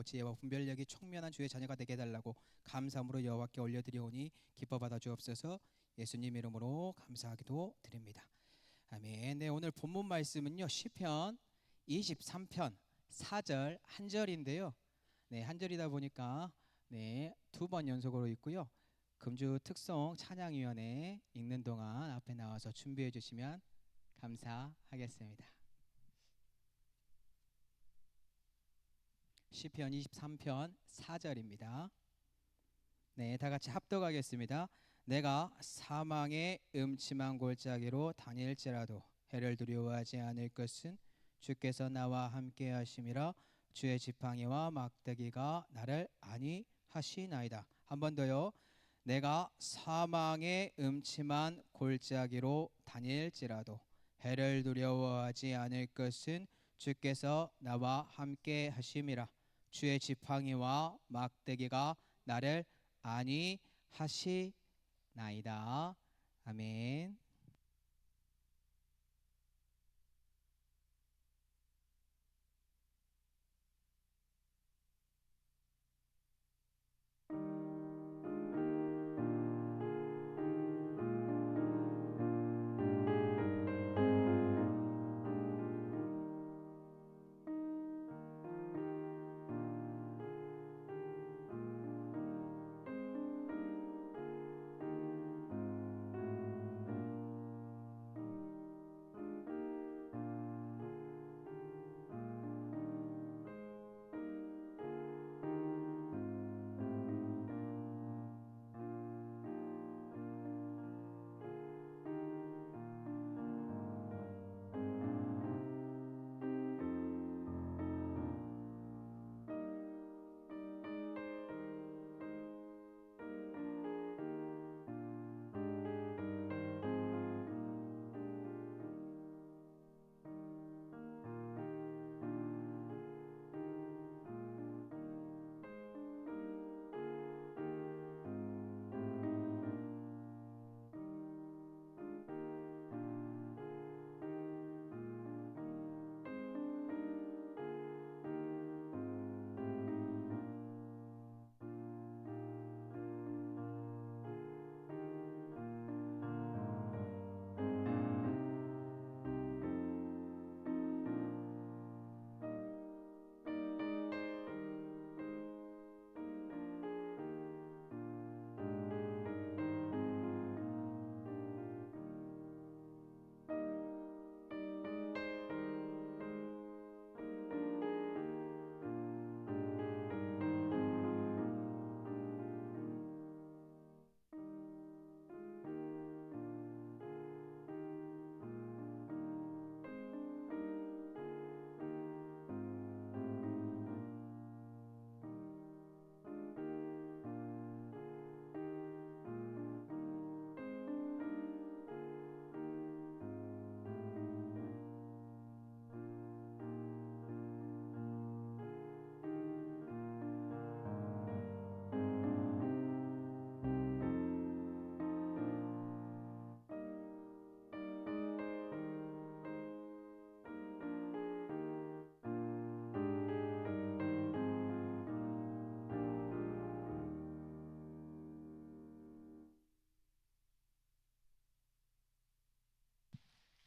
지혜와 분별력이 총명한 주의 자녀가 되게 해달라고 감사함으로 여호와께 올려드리오니 기뻐 받아 주옵소서. 예수님 이름으로 감사하기도 드립니다. 아멘. 네, 오늘 본문 말씀은요 시편 23편 4절 한 절인데요. 네, 한 절이다 보니까 네, 두 번 연속으로 있고요. 금주 특송 찬양위원회 읽는 동안 앞에 나와서 준비해 주시면 감사하겠습니다. 시편 23편 4절입니다. 네, 다 같이 합독하겠습니다. 내가 사망의 음침한 골짜기로 다닐지라도 해를 두려워하지 않을 것은 주께서 나와 함께 하심이라. 주의 지팡이와 막대기가 나를 안위하시나이다. 한 번 더요. 내가 사망의 음침한 골짜기로 다닐지라도 해를 두려워하지 않을 것은 주께서 나와 함께 하심이라. 주의 지팡이와 막대기가 나를 안위하시나이다. 아멘.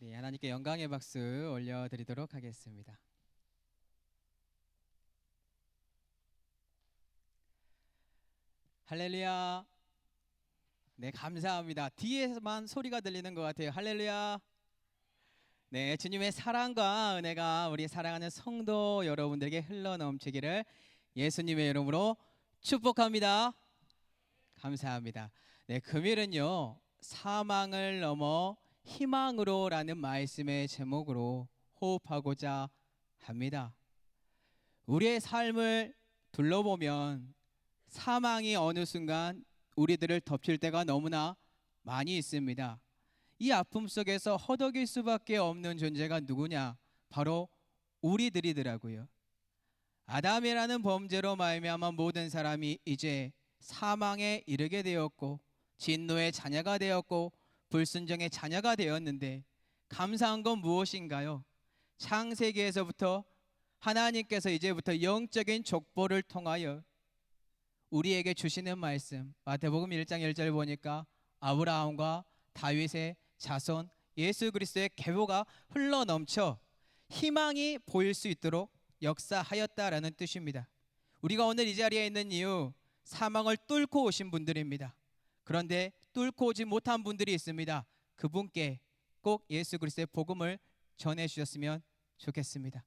네, 하나님께 영광의 박수 올려드리도록 하겠습니다. 할렐루야. 네, 감사합니다. 뒤에만 소리가 들리는 것 같아요. 할렐루야. 네, 주님의 사랑과 은혜가 우리 사랑하는 성도 여러분들에게 흘러넘치기를 예수님의 이름으로 축복합니다. 감사합니다. 네, 금일은요 사망을 넘어 희망으로라는 말씀의 제목으로 호흡하고자 합니다. 우리의 삶을 둘러보면 사망이 어느 순간 우리들을 덮칠 때가 너무나 많이 있습니다. 이 아픔 속에서 허덕일 수밖에 없는 존재가 누구냐? 바로 우리들이더라고요. 아담이라는 범죄로 말미암아 모든 사람이 이제 사망에 이르게 되었고 진노의 자녀가 되었고 불순종의 자녀가 되었는데 감사한 건 무엇인가요? 창세기에서부터 하나님께서 이제부터 영적인 족보를 통하여 우리에게 주시는 말씀, 마태복음 1장 1절 보니까 아브라함과 다윗의 자손 예수 그리스도의 계보가 흘러넘쳐 희망이 보일 수 있도록 역사하였다라는 뜻입니다. 우리가 오늘 이 자리에 있는 이유, 사망을 뚫고 오신 분들입니다. 그런데 뚫고 오지 못한 분들이 있습니다. 그분께 꼭 예수 그리스도의 복음을 전해 주셨으면 좋겠습니다.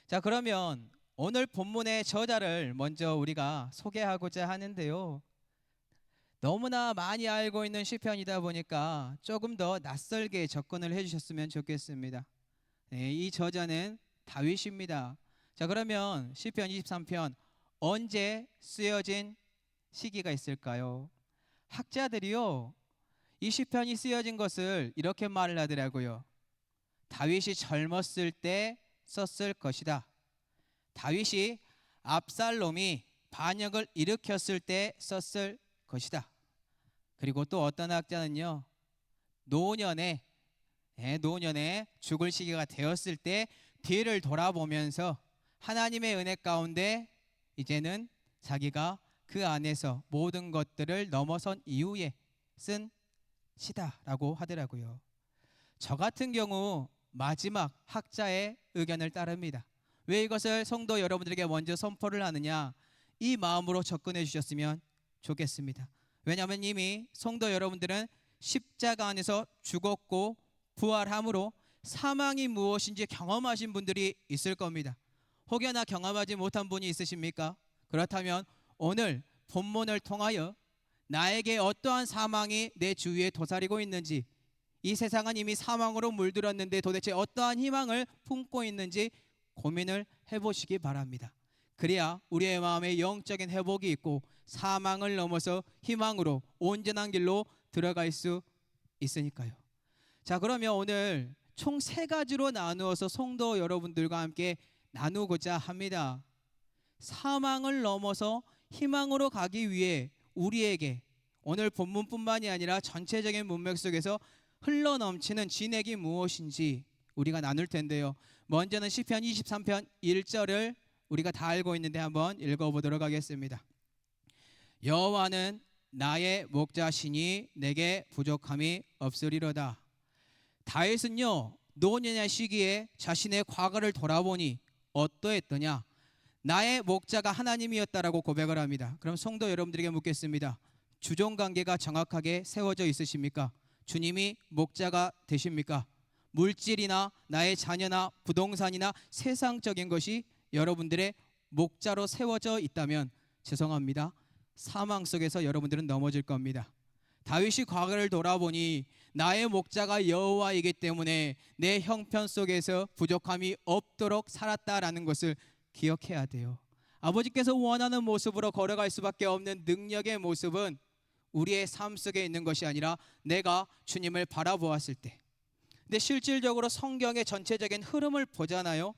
자, 그러면 오늘 본문의 저자를 먼저 우리가 소개하고자 하는데요. 너무나 많이 알고 있는 시편이다 보니까 조금 더 낯설게 접근을 해주셨으면 좋겠습니다. 네, 이 저자는 다윗입니다. 자, 그러면 시편 23편 언제 쓰여진 시기가 있을까요? 학자들이요, 이 시편이 쓰여진 것을 이렇게 말을 하더라고요. 다윗이 젊었을 때 썼을 것이다. 다윗이 압살롬이 반역을 일으켰을 때 썼을 것이다. 그리고 또 어떤 학자는요, 노년에 죽을 시기가 되었을 때 뒤를 돌아보면서 하나님의 은혜 가운데 이제는 자기가 그 안에서 모든 것들을 넘어선 이후에 쓴 시다라고 하더라고요. 저 같은 경우 마지막 학자의 의견을 따릅니다. 왜 이것을 성도 여러분들에게 먼저 선포를 하느냐, 이 마음으로 접근해 주셨으면 좋겠습니다. 왜냐하면 이미 성도 여러분들은 십자가 안에서 죽었고 부활함으로 사망이 무엇인지 경험하신 분들이 있을 겁니다. 혹여나 경험하지 못한 분이 있으십니까? 그렇다면 오늘 본문을 통하여 나에게 어떠한 사망이 내 주위에 도사리고 있는지, 이 세상은 이미 사망으로 물들었는데 도대체 어떠한 희망을 품고 있는지 고민을 해보시기 바랍니다. 그래야 우리의 마음에 영적인 회복이 있고 사망을 넘어서 희망으로 온전한 길로 들어갈 수 있으니까요. 자, 그러면 오늘 총 3가지로 나누어서 성도 여러분들과 함께 나누고자 합니다. 사망을 넘어서 희망으로 가기 위해 우리에게 오늘 본문뿐만이 아니라 전체적인 문맥 속에서 흘러넘치는 진액이 무엇인지 우리가 나눌 텐데요. 먼저는 시편 23편 1절을 우리가 다 알고 있는데 한번 읽어보도록 하겠습니다. 여호와는 나의 목자시니 내게 부족함이 없으리로다. 다윗은요, 노년의 시기에 자신의 과거를 돌아보니 어떠했더냐? 나의 목자가 하나님이었다라고 고백을 합니다. 그럼 성도 여러분들에게 묻겠습니다. 주종관계가 정확하게 세워져 있으십니까? 주님이 목자가 되십니까? 물질이나 나의 자녀나 부동산이나 세상적인 것이 여러분들의 목자로 세워져 있다면 죄송합니다. 사망 속에서 여러분들은 넘어질 겁니다. 다윗이 과거를 돌아보니 나의 목자가 여호와이기 때문에 내 형편 속에서 부족함이 없도록 살았다라는 것을 기억해야 돼요. 아버지께서 원하는 모습으로 걸어갈 수밖에 없는 능력의 모습은 우리의 삶 속에 있는 것이 아니라 내가 주님을 바라보았을 때. 근데 실질적으로 성경의 전체적인 흐름을 보잖아요.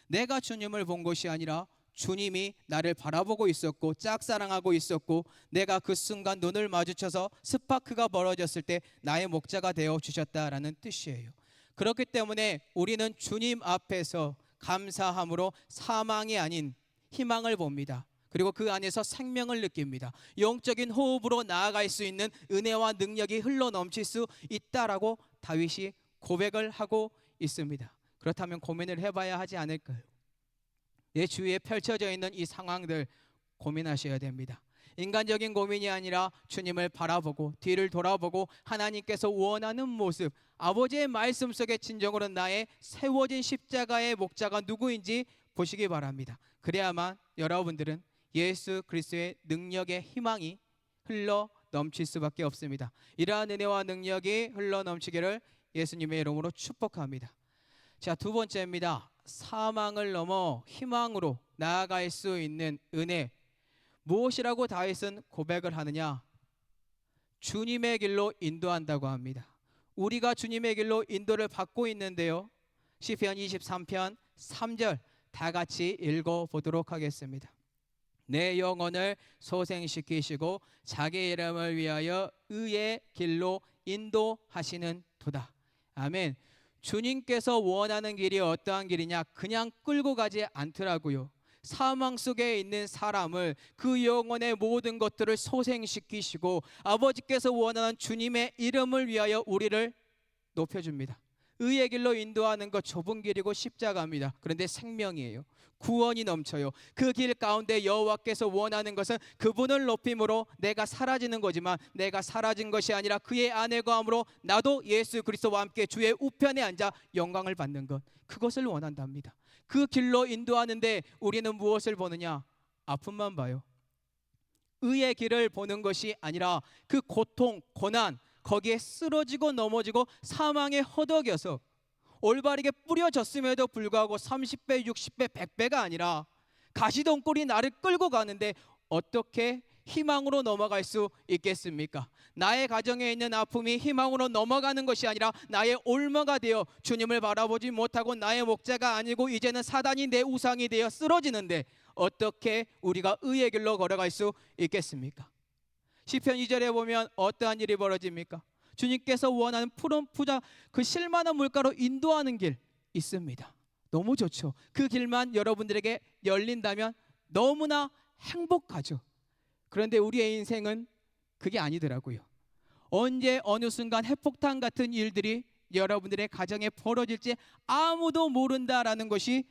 내가 주님을 본 것이 아니라 주님이 나를 바라보고 있었고 짝사랑하고 있었고 내가 그 순간 눈을 마주쳐서 스파크가 벌어졌을 때 나의 목자가 되어 주셨다라는 뜻이에요. 그렇기 때문에 우리는 주님 앞에서 감사함으로 사망이 아닌 희망을 봅니다. 그리고 그 안에서 생명을 느낍니다. 영적인 호흡으로 나아갈 수 있는 은혜와 능력이 흘러넘칠 수 있다라고 다윗이 고백을 하고 있습니다. 그렇다면 고민을 해봐야 하지 않을까요? 내 주위에 펼쳐져 있는 이 상황들 고민하셔야 됩니다. 인간적인 고민이 아니라 주님을 바라보고 뒤를 돌아보고 하나님께서 원하는 모습, 아버지의 말씀 속에 진정으로 나의 세워진 십자가의 목자가 누구인지 보시기 바랍니다. 그래야만 여러분들은 예수 그리스도의 능력의 희망이 흘러 넘칠 수밖에 없습니다. 이러한 은혜와 능력이 흘러 넘치기를 예수님의 이름으로 축복합니다. 자, 2번째입니다. 사망을 넘어 희망으로 나아갈 수 있는 은혜. 무엇이라고 다윗은 고백을 하느냐? 주님의 길로 인도한다고 합니다. 우리가 주님의 길로 인도를 받고 있는데요. 시편 23편 3절 다 같이 읽어보도록 하겠습니다. 내 영혼을 소생시키시고 자기 이름을 위하여 의의 길로 인도하시는 도다. 아멘. 주님께서 원하는 길이 어떠한 길이냐? 그냥 끌고 가지 않더라고요. 사망 속에 있는 사람을, 그 영혼의 모든 것들을 소생시키시고 아버지께서 원하는 주님의 이름을 위하여 우리를 높여줍니다. 의의 길로 인도하는 것 좁은 길이고 십자가입니다. 그런데 생명이에요. 구원이 넘쳐요. 그 길 가운데 여호와께서 원하는 것은 그분을 높임으로 내가 사라지는 거지만 내가 사라진 것이 아니라 그의 안에 거함으로 나도 예수 그리스도와 함께 주의 우편에 앉아 영광을 받는 것, 그것을 원한답니다. 그 길로 인도하는데 우리는 무엇을 보느냐? 아픔만 봐요. 의의 길을 보는 것이 아니라 그 고통, 고난, 거기에 쓰러지고 넘어지고 사망에 허덕여서 올바르게 뿌려졌음에도 불구하고 30배, 60배, 100배가 아니라 가시덤불이 나를 끌고 가는데 어떻게 희망으로 넘어갈 수 있겠습니까? 나의 가정에 있는 아픔이 희망으로 넘어가는 것이 아니라 나의 올무가 되어 주님을 바라보지 못하고 나의 목자가 아니고 이제는 사단이 내 우상이 되어 쓰러지는데 어떻게 우리가 의의 길로 걸어갈 수 있겠습니까? 시편 2절에 보면 어떠한 일이 벌어집니까? 주님께서 원하는 푸른 푸자, 그 실만한 물가로 인도하는 길 있습니다. 너무 좋죠. 그 길만 여러분들에게 열린다면 너무나 행복하죠. 그런데 우리의 인생은 그게 아니더라고요. 언제 어느 순간 핵폭탄 같은 일들이 여러분들의 가정에 벌어질지 아무도 모른다라는 것이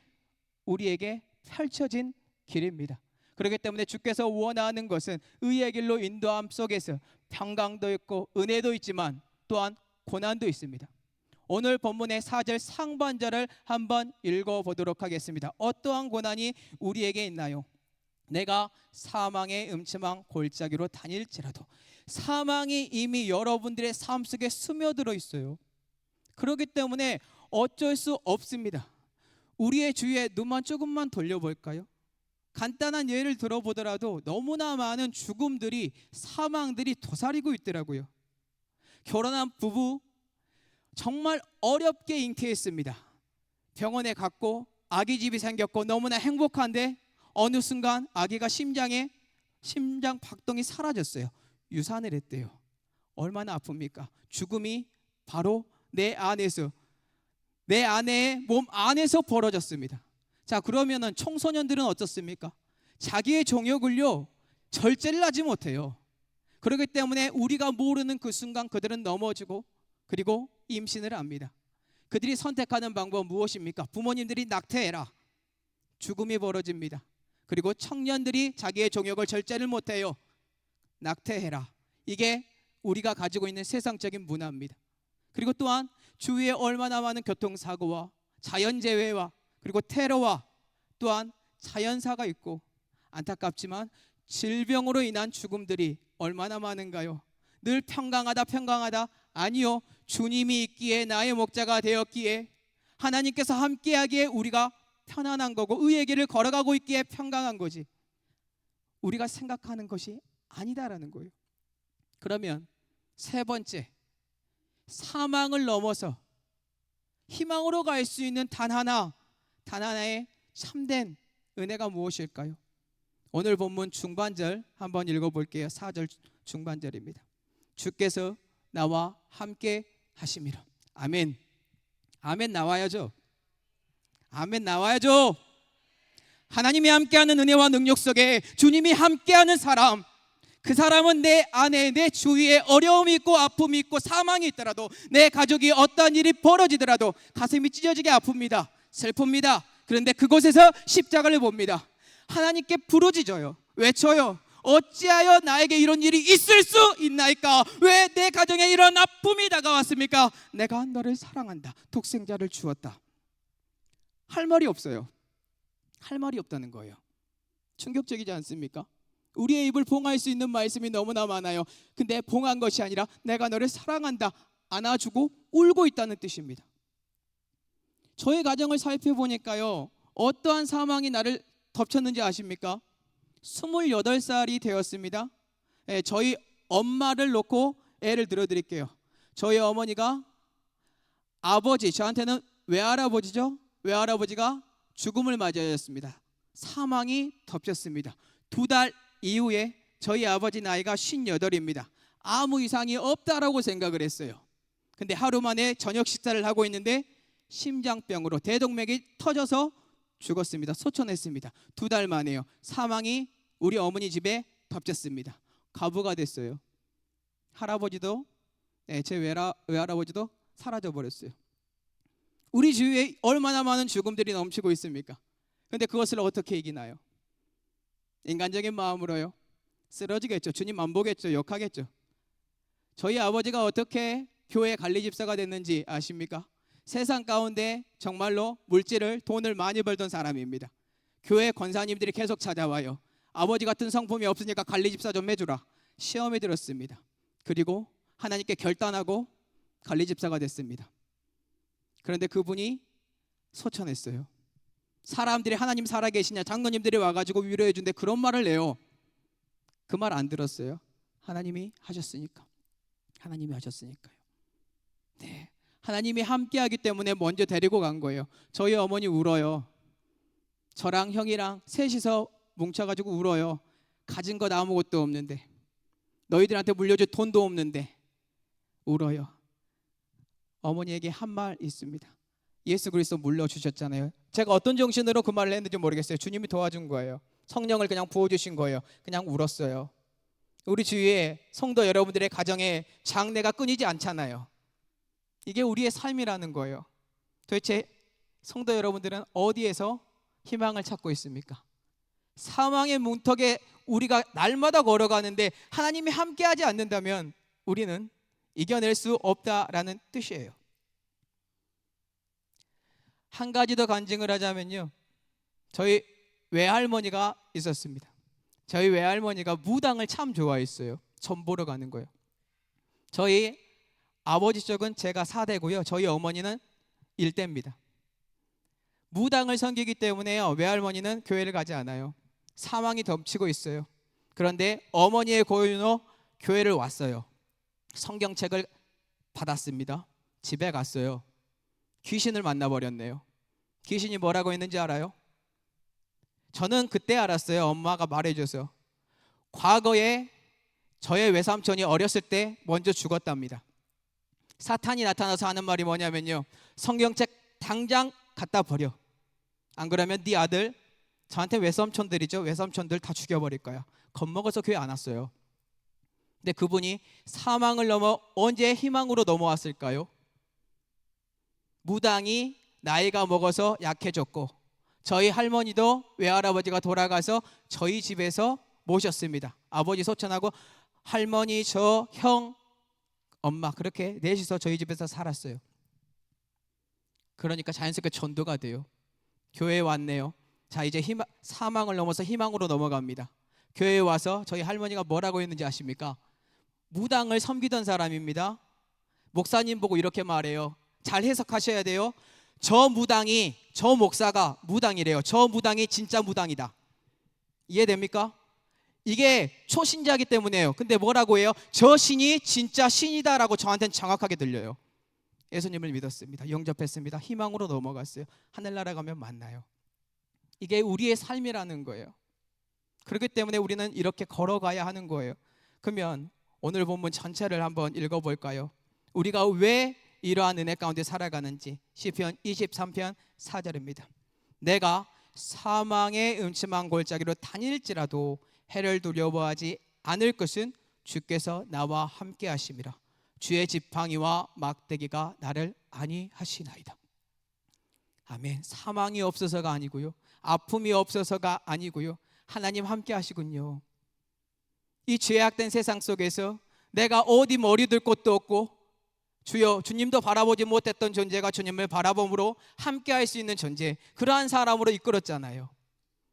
우리에게 펼쳐진 길입니다. 그렇기 때문에 주께서 원하는 것은 의의 길로 인도함 속에서 평강도 있고 은혜도 있지만 또한 고난도 있습니다. 오늘 본문의 4절 상반절을 한번 읽어보도록 하겠습니다. 어떠한 고난이 우리에게 있나요? 내가 사망의 음침한 골짜기로 다닐지라도. 사망이 이미 여러분들의 삶 속에 스며들어 있어요. 그렇기 때문에 어쩔 수 없습니다. 우리의 주위에 눈만 조금만 돌려볼까요? 간단한 예를 들어보더라도 너무나 많은 죽음들이, 사망들이 도사리고 있더라고요. 결혼한 부부 정말 어렵게 잉태했습니다. 병원에 갔고 아기집이 생겼고 너무나 행복한데 어느 순간 아기가 심장 박동이 사라졌어요. 유산을 했대요. 얼마나 아픕니까? 죽음이 바로 내 안에서, 내 아내의 몸 안에서 벌어졌습니다. 자, 그러면은 청소년들은 어떻습니까? 자기의 정욕을요 절제를 하지 못해요. 그렇기 때문에 우리가 모르는 그 순간 그들은 넘어지고 그리고 임신을 합니다. 그들이 선택하는 방법은 무엇입니까? 부모님들이 낙태해라. 죽음이 벌어집니다. 그리고 청년들이 자기의 정욕을 절제를 못해요. 낙태해라. 이게 우리가 가지고 있는 세상적인 문화입니다. 그리고 또한 주위에 얼마나 많은 교통사고와 자연재해와 그리고 테러와 또한 자연사가 있고 안타깝지만 질병으로 인한 죽음들이 얼마나 많은가요? 늘 평강하다 아니요, 주님이 있기에 나의 목자가 되었기에 하나님께서 함께하기에 우리가 편안한 거고 의의 길을 걸어가고 있기에 평강한 거지 우리가 생각하는 것이 아니다라는 거예요. 그러면 세 번째, 사망을 넘어서 희망으로 갈 수 있는 단 하나의 참된 은혜가 무엇일까요? 오늘 본문 중반절 한번 읽어볼게요. 4절 중반절입니다. 주께서 나와 함께 하심이라. 아멘. 아멘 나와야죠. 아멘 나와야죠. 하나님이 함께하는 은혜와 능력 속에 주님이 함께하는 사람, 그 사람은 내 안에, 내 주위에 어려움이 있고 아픔이 있고 사망이 있더라도, 내 가족이 어떠한 일이 벌어지더라도 가슴이 찢어지게 아픕니다. 슬픕니다. 그런데 그곳에서 십자가를 봅니다. 하나님께 부르짖어요. 외쳐요. 어찌하여 나에게 이런 일이 있을 수 있나이까? 왜 내 가정에 이런 아픔이 다가왔습니까? 내가 너를 사랑한다. 독생자를 주었다. 할 말이 없어요. 할 말이 없다는 거예요. 충격적이지 않습니까? 우리의 입을 봉할 수 있는 말씀이 너무나 많아요. 근데 봉한 것이 아니라 내가 너를 사랑한다, 안아주고 울고 있다는 뜻입니다. 저의 가정을 살펴보니까요, 어떠한 사망이 나를 덮쳤는지 아십니까? 28살이 되었습니다. 저희 엄마를 놓고 예를 들어드릴게요. 저희 어머니가 저한테는 외할아버지죠. 외할아버지가 죽음을 맞이하였습니다. 사망이 덮쳤습니다. 2달 이후에 저희 아버지 나이가 58입니다. 아무 이상이 없다라고 생각을 했어요. 근데 하루 만에 저녁 식사를 하고 있는데 심장병으로 대동맥이 터져서 죽었습니다. 소천했습니다. 2달 만에요. 사망이 우리 어머니 집에 덮쳤습니다. 과부가 됐어요. 할아버지도 제 외할아버지도 사라져 버렸어요. 우리 주위에 얼마나 많은 죽음들이 넘치고 있습니까? 근데 그것을 어떻게 이기나요? 인간적인 마음으로요. 쓰러지겠죠. 주님 안 보겠죠. 욕하겠죠. 저희 아버지가 어떻게 교회 관리 집사가 됐는지 아십니까? 세상 가운데 정말로 물질을 돈을 많이 벌던 사람입니다. 교회 권사님들이 계속 찾아와요. 아버지 같은 성품이 없으니까 관리 집사 좀 해주라. 시험에 들었습니다. 그리고 하나님께 결단하고 관리 집사가 됐습니다. 그런데 그분이 소천했어요. 사람들이 하나님 살아계시냐, 장로님들이 와가지고 위로해 준대 그런 말을 해요. 그 말 안 들었어요. 하나님이 하셨으니까. 하나님이 하셨으니까요. 네, 하나님이 함께하기 때문에 먼저 데리고 간 거예요. 저희 어머니 울어요. 저랑 형이랑 셋이서 뭉쳐가지고 울어요. 가진 것 아무것도 없는데, 너희들한테 물려줄 돈도 없는데 울어요. 어머니에게 한 말 있습니다. 예수 그리스도 물려주셨잖아요. 제가 어떤 정신으로 그 말을 했는지 모르겠어요. 주님이 도와준 거예요. 성령을 그냥 부어주신 거예요. 그냥 울었어요. 우리 주위에 성도 여러분들의 가정에 장례가 끊이지 않잖아요. 이게 우리의 삶이라는 거예요. 도대체 성도 여러분들은 어디에서 희망을 찾고 있습니까? 사망의 문턱에 우리가 날마다 걸어가는데 하나님이 함께하지 않는다면 우리는 이겨낼 수 없다라는 뜻이에요. 한 가지 더 간증을 하자면요, 저희 외할머니가 있었습니다. 저희 외할머니가 무당을 참 좋아했어요. 점 보러 가는 거예요. 저희 아버지 쪽은 제가 4대고요, 저희 어머니는 1대입니다. 무당을 섬기기 때문에요, 외할머니는 교회를 가지 않아요. 사망이 덮치고 있어요. 그런데 어머니의 고윤으로 교회를 왔어요. 성경책을 받았습니다. 집에 갔어요. 귀신을 만나버렸네요. 귀신이 뭐라고 했는지 알아요? 저는 그때 알았어요. 엄마가 말해줘서. 과거에 저의 외삼촌이 어렸을 때 먼저 죽었답니다. 사탄이 나타나서 하는 말이 뭐냐면요, 성경책 당장 갖다 버려. 안 그러면 네 아들, 저한테 외삼촌들이죠, 외삼촌들 다 죽여버릴 거야. 겁먹어서 교회 안 왔어요. 근데 그분이 사망을 넘어 언제 희망으로 넘어왔을까요? 무당이 나이가 먹어서 약해졌고, 저희 할머니도 외할아버지가 돌아가서 저희 집에서 모셨습니다. 아버지 소천하고 할머니, 저, 형, 엄마 그렇게 넷이서 저희 집에서 살았어요. 그러니까 자연스럽게 전도가 돼요. 교회에 왔네요. 자, 이제 사망을 넘어서 희망으로 넘어갑니다. 교회에 와서 저희 할머니가 뭐라고 했는지 아십니까? 무당을 섬기던 사람입니다. 목사님 보고 이렇게 말해요. 잘 해석하셔야 돼요. 저 무당이, 저 목사가 무당이래요. 저 무당이 진짜 무당이다. 이해됩니까? 이게 초신자이기 때문에요. 근데 뭐라고 해요? 저 신이 진짜 신이다라고 저한테는 정확하게 들려요. 예수님을 믿었습니다. 영접했습니다. 희망으로 넘어갔어요. 하늘나라 가면 만나요. 이게 우리의 삶이라는 거예요. 그렇기 때문에 우리는 이렇게 걸어가야 하는 거예요. 그러면 오늘 본문 전체를 한번 읽어볼까요? 우리가 왜 이러한 은혜 가운데 살아가는지. 시편 23편 4절입니다. 내가 사망의 음침한 골짜기로 다닐지라도 해를 두려워하지 않을 것은 주께서 나와 함께 하심이라. 주의 지팡이와 막대기가 나를 안위하시나이다. 아멘. 사망이 없어서가 아니고요, 아픔이 없어서가 아니고요, 하나님 함께 하시군요. 이 죄악된 세상 속에서 내가 어디 머리 들 곳도 없고, 주여, 주님도 바라보지 못했던 존재가 주님을 바라봄으로 함께 할 수 있는 존재, 그러한 사람으로 이끌었잖아요.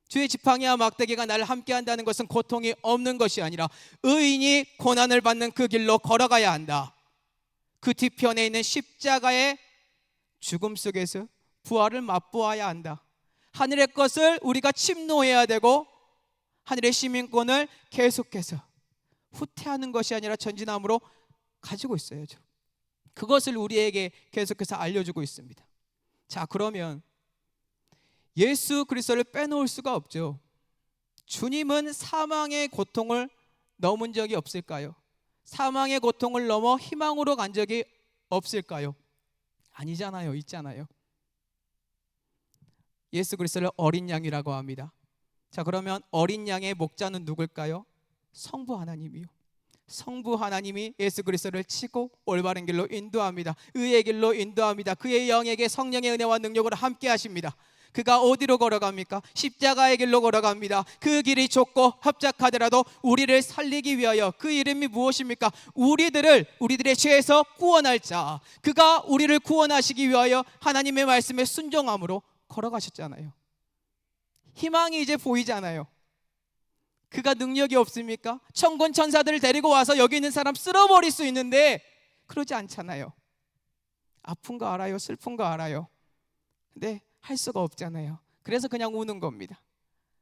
주의 지팡이와 막대기가 나를 함께 한다는 것은 고통이 없는 것이 아니라 의인이 고난을 받는 그 길로 걸어가야 한다. 그 뒤편에 있는 십자가의 죽음 속에서 부활을 맛보아야 한다. 하늘의 것을 우리가 침노해야 되고, 하늘의 시민권을 계속해서 후퇴하는 것이 아니라 전진함으로 가지고 있어야죠. 그것을 우리에게 계속해서 알려주고 있습니다. 자, 그러면 예수 그리스도를 빼놓을 수가 없죠. 주님은 사망의 고통을 넘은 적이 없을까요? 사망의 고통을 넘어 희망으로 간 적이 없을까요? 아니잖아요. 있잖아요. 예수 그리스도를 어린 양이라고 합니다. 자, 그러면 어린 양의 목자는 누굴까요? 성부 하나님이요. 성부 하나님이 예수 그리스도를 치고 올바른 길로 인도합니다. 의의 길로 인도합니다. 그의 영에게 성령의 은혜와 능력으로 함께 하십니다. 그가 어디로 걸어갑니까? 십자가의 길로 걸어갑니다. 그 길이 좁고 협착하더라도 우리를 살리기 위하여, 그 이름이 무엇입니까? 우리들의 죄에서 구원할 자, 그가 우리를 구원하시기 위하여 하나님의 말씀에 순종함으로 걸어가셨잖아요. 희망이 이제 보이잖아요. 그가 능력이 없습니까? 천군 천사들을 데리고 와서 여기 있는 사람 쓸어버릴 수 있는데 그러지 않잖아요. 아픈 거 알아요. 슬픈 거 알아요. 근데 할 수가 없잖아요. 그래서 그냥 우는 겁니다.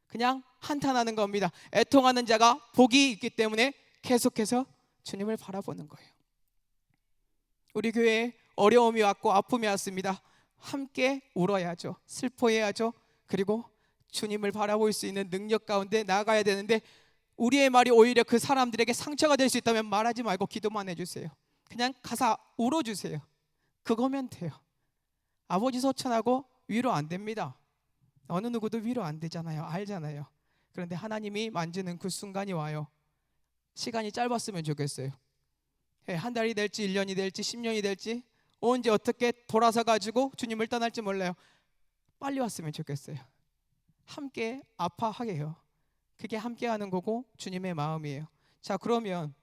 그냥 한탄하는 겁니다. 애통하는 자가 복이 있기 때문에 계속해서 주님을 바라보는 거예요. 우리 교회에 어려움이 왔고 아픔이 왔습니다. 함께 울어야죠. 슬퍼해야죠. 그리고 주님을 바라볼 수 있는 능력 가운데 나아가야 되는데, 우리의 말이 오히려 그 사람들에게 상처가 될 수 있다면 말하지 말고 기도만 해주세요. 그냥 가서 울어주세요. 그거면 돼요. 아버지 소천하고 위로 안 됩니다. 어느 누구도 위로 안 되잖아요. 알잖아요. 그런데 하나님이 만지는 그 순간이 와요. 시간이 짧았으면 좋겠어요. 한 달이 될지 1년이 될지 10년이 될지 언제 어떻게 돌아서 가지고 주님을 떠날지 몰라요. 빨리 왔으면 좋겠어요. 함께 아파하게 해요. 그게 함께하는 거고 주님의 마음이에요. 자, 그러면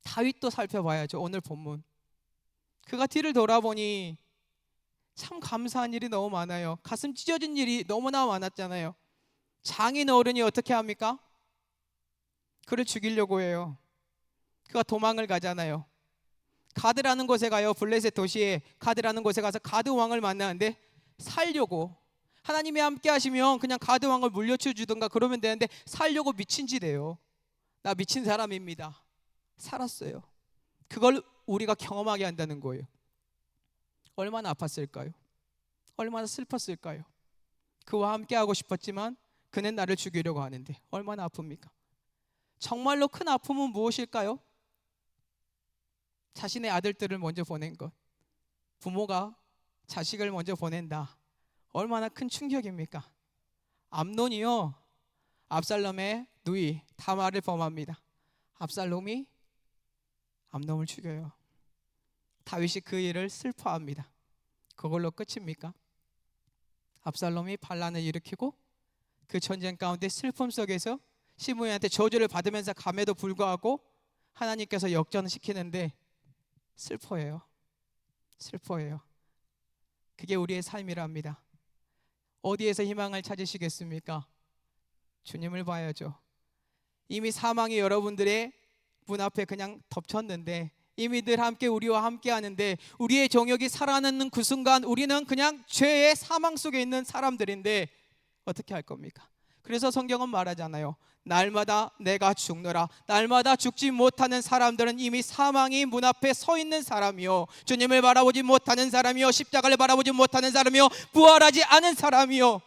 다윗도 살펴봐야죠. 오늘 본문. 그가 뒤를 돌아보니 참 감사한 일이 너무 많아요. 가슴 찢어진 일이 너무나 많았잖아요. 장인 어른이 어떻게 합니까? 그를 죽이려고 해요. 그가 도망을 가잖아요. 가드라는 곳에 가요. 블레셋 도시에 가드라는 곳에 가서 가드 왕을 만나는데 살려고, 하나님이 함께 하시면 그냥 가드 왕을 물려쳐 주든가 그러면 되는데 살려고 미친 짓이에요. 나 미친 사람입니다. 살았어요. 그걸 우리가 경험하게 한다는 거예요. 얼마나 아팠을까요? 얼마나 슬펐을까요? 그와 함께 하고 싶었지만 그는 나를 죽이려고 하는데 얼마나 아픕니까? 정말로 큰 아픔은 무엇일까요? 자신의 아들들을 먼저 보낸 것. 부모가 자식을 먼저 보낸다. 얼마나 큰 충격입니까? 암논이요, 압살롬의 누이 다말을 범합니다. 압살롬이 암논을 죽여요. 다윗이 그 일을 슬퍼합니다. 그걸로 끝입니까? 압살롬이 반란을 일으키고 그 전쟁 가운데 슬픔 속에서 시므이한테 저주를 받으면서 감에도 불구하고 하나님께서 역전을 시키는데 슬퍼해요. 슬퍼해요. 그게 우리의 삶이랍니다. 어디에서 희망을 찾으시겠습니까? 주님을 봐야죠. 이미 사망이 여러분들의 문 앞에 그냥 덮쳤는데, 이미 늘 함께 우리와 함께 하는데, 우리의 정욕이 살아나는 그 순간 우리는 그냥 죄의 사망 속에 있는 사람들인데 어떻게 할 겁니까? 그래서 성경은 말하잖아요. 날마다 내가 죽노라. 날마다 죽지 못하는 사람들은 이미 사망이 문 앞에 서 있는 사람이요, 주님을 바라보지 못하는 사람이요, 십자가를 바라보지 못하는 사람이요, 부활하지 않은 사람이요,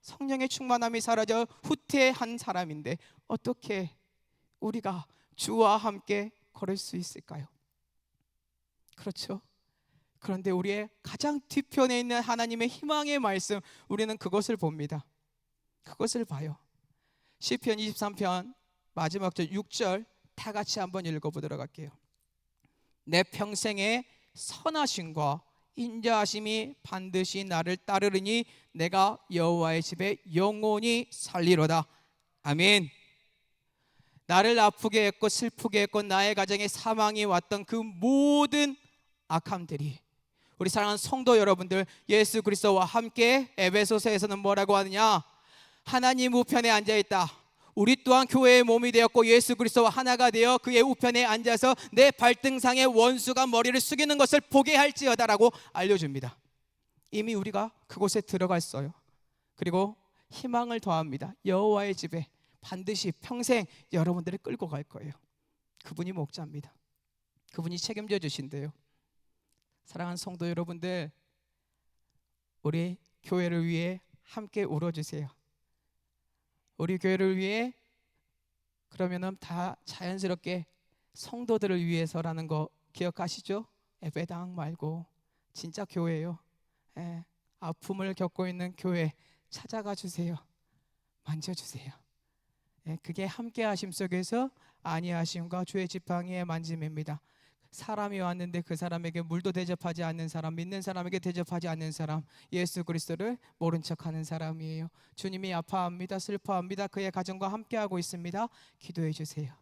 성령의 충만함이 사라져 후퇴한 사람인데 어떻게 우리가 주와 함께 걸을 수 있을까요? 그렇죠? 그런데 우리의 가장 뒤편에 있는 하나님의 희망의 말씀, 우리는 그것을 봅니다. 그것을 봐요. 시편 23편 마지막 절 6절 다 같이 한번 읽어보도록 할게요. 내 평생의 선하심과 인자하심이 반드시 나를 따르리니 내가 여호와의 집에 영원히 살리로다. 아멘. 나를 아프게 했고 슬프게 했고 나의 가정에 사망이 왔던 그 모든 악함들이, 우리 사랑하는 성도 여러분들, 예수 그리스도와 함께 에베소서에서는 뭐라고 하느냐? 하나님 우편에 앉아있다. 우리 또한 교회의 몸이 되었고 예수 그리스도와 하나가 되어 그의 우편에 앉아서 내 발등상의 원수가 머리를 숙이는 것을 보게 할지어다라고 알려줍니다. 이미 우리가 그곳에 들어갔어요. 그리고 희망을 더합니다. 여호와의 집에 반드시 평생 여러분들을 끌고 갈 거예요. 그분이 목자입니다. 그분이 책임져 주신대요. 사랑하는 성도 여러분들, 우리 교회를 위해 함께 울어주세요. 우리 교회를 위해, 그러면은 다 자연스럽게 성도들을 위해서라는 거 기억하시죠? 예배당 말고 진짜 교회예요. 아픔을 겪고 있는 교회, 찾아가 주세요. 만져주세요. 그게 함께 하심 속에서 아니하심과 주의 지팡이의 만짐입니다. 사람이 왔는데 그 사람에게 물도 대접하지 않는 사람, 믿는 사람에게 대접하지 않는 사람, 예수 그리스도를 모른 척하는 사람이에요. 주님이 아파합니다. 슬퍼합니다. 그의 가정과 함께하고 있습니다. 기도해 주세요.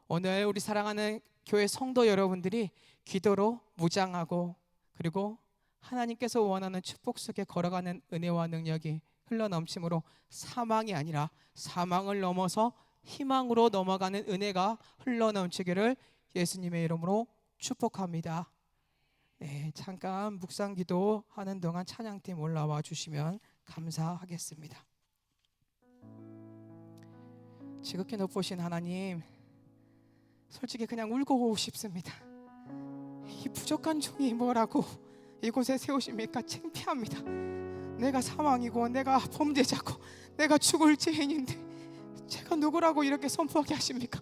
오늘 우리 사랑하는 교회 성도 여러분들이 기도로 무장하고, 그리고 하나님께서 원하는 축복 속에 걸어가는 은혜와 능력이 흘러넘침으로 사망이 아니라 사망을 넘어서 희망으로 넘어가는 은혜가 흘러넘치기를 예수님의 이름으로 축복합니다. 네, 잠깐 묵상 기도하는 동안 찬양팀 올라와 주시면 감사하겠습니다. 지극히 높으신 하나님, 솔직히 그냥 울고 싶습니다. 이 부족한 종이 뭐라고 이곳에 세우십니까? 창피합니다. 내가 사망이고 내가 범죄자고 내가 죽을 죄인인데 제가 누구라고 이렇게 선포하게 하십니까?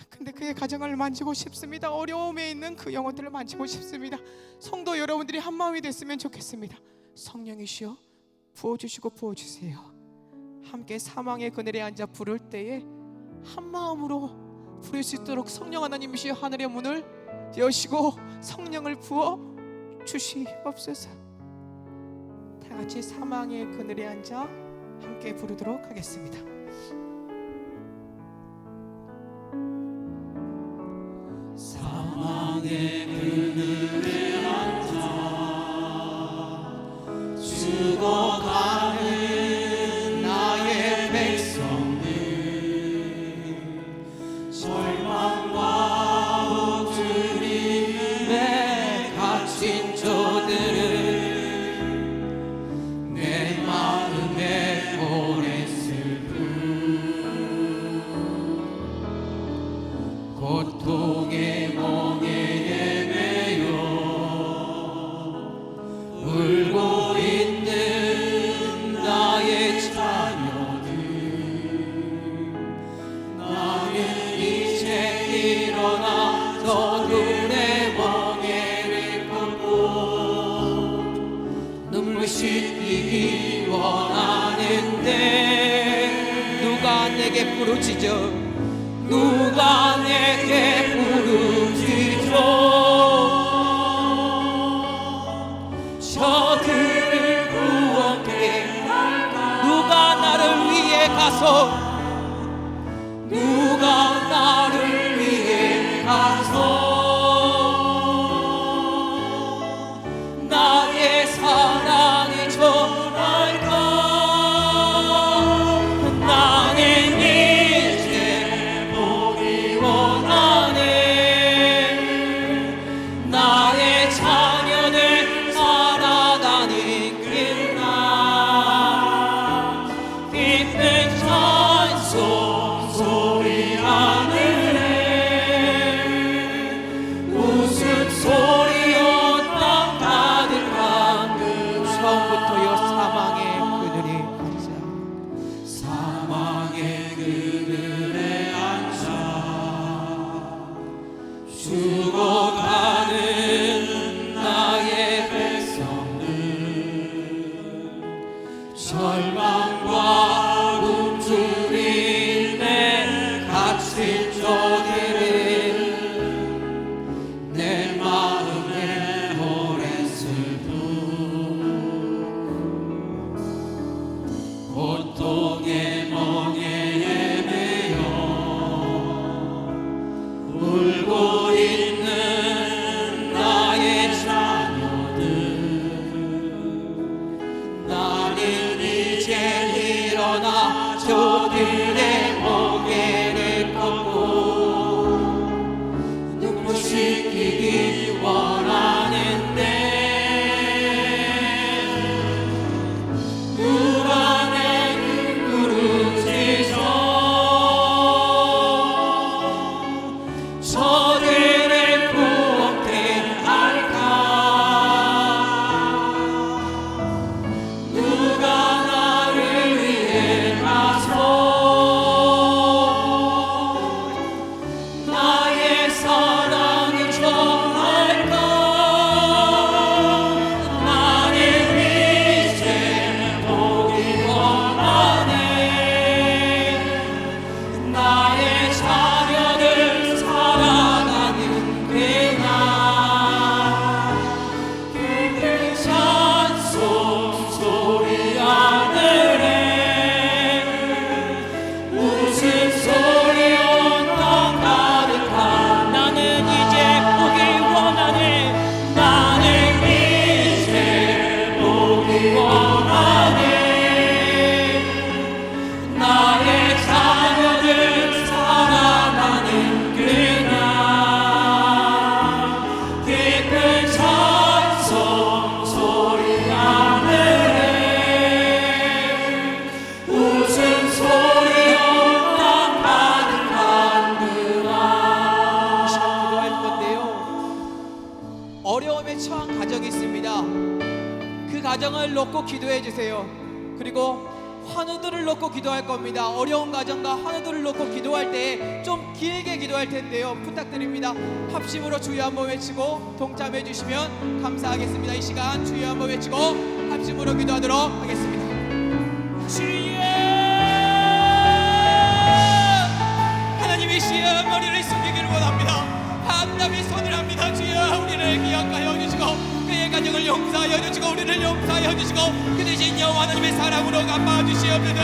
근데 그의 가정을 만지고 싶습니다. 어려움에 있는 그 영혼들을 만지고 싶습니다. 성도 여러분들이 한 마음이 됐으면 좋겠습니다. 성령이시여 부어주시고 부어주세요. 함께 사망의 그늘에 앉아 부를 때에 한 마음으로 부를 수 있도록 성령 하나님이시여 하늘의 문을 여시고 성령을 부어 주시옵소서. 다 같이 사망의 그늘에 앉아 함께 부르도록 하겠습니다. 사망의 그늘에 앉아 죽어가는 나의 백성들, 절망과 우주림에 갇힌 저들을 내 마음에 보냈을 뿐, 고통의 멍에에 매여 울고 있는 나의 자녀들, 나는 이제 일어나 저들의 멍에를 걷고 눈물 씻기기 원하는데 누가 내게 부르짖어, 누가 내게 부르짖어. 저들을 구원케 누가 나를 위해 가서, 누가 나를 위해 가서 나의 사랑이 전할까. 나는 이제 보기 원하네. 나의 자녀들 살아가는 길 나 깊은 산 가정을 놓고 기도해 주세요. 그리고 환우들을 놓고 기도할 겁니다. 어려운 가정과 환우들을 놓고 기도할 때 좀 길게 기도할 텐데요, 부탁드립니다. 합심으로 주여 한번 외치고 동참해 주시면 감사하겠습니다. 이 시간 주여 한번 외치고 합심으로 기도하도록 하겠습니다. 주여, 하나님의 시여 머리를 숙이기를 원합니다. 한담이 손을 합니다. 주여, 우리를 기억하여 주시고 그의 가정을 용서하여 주시고 우리를 용서하여 주시고 그 대신 여호와 하나님의 사랑으로 갚아 주시옵소서.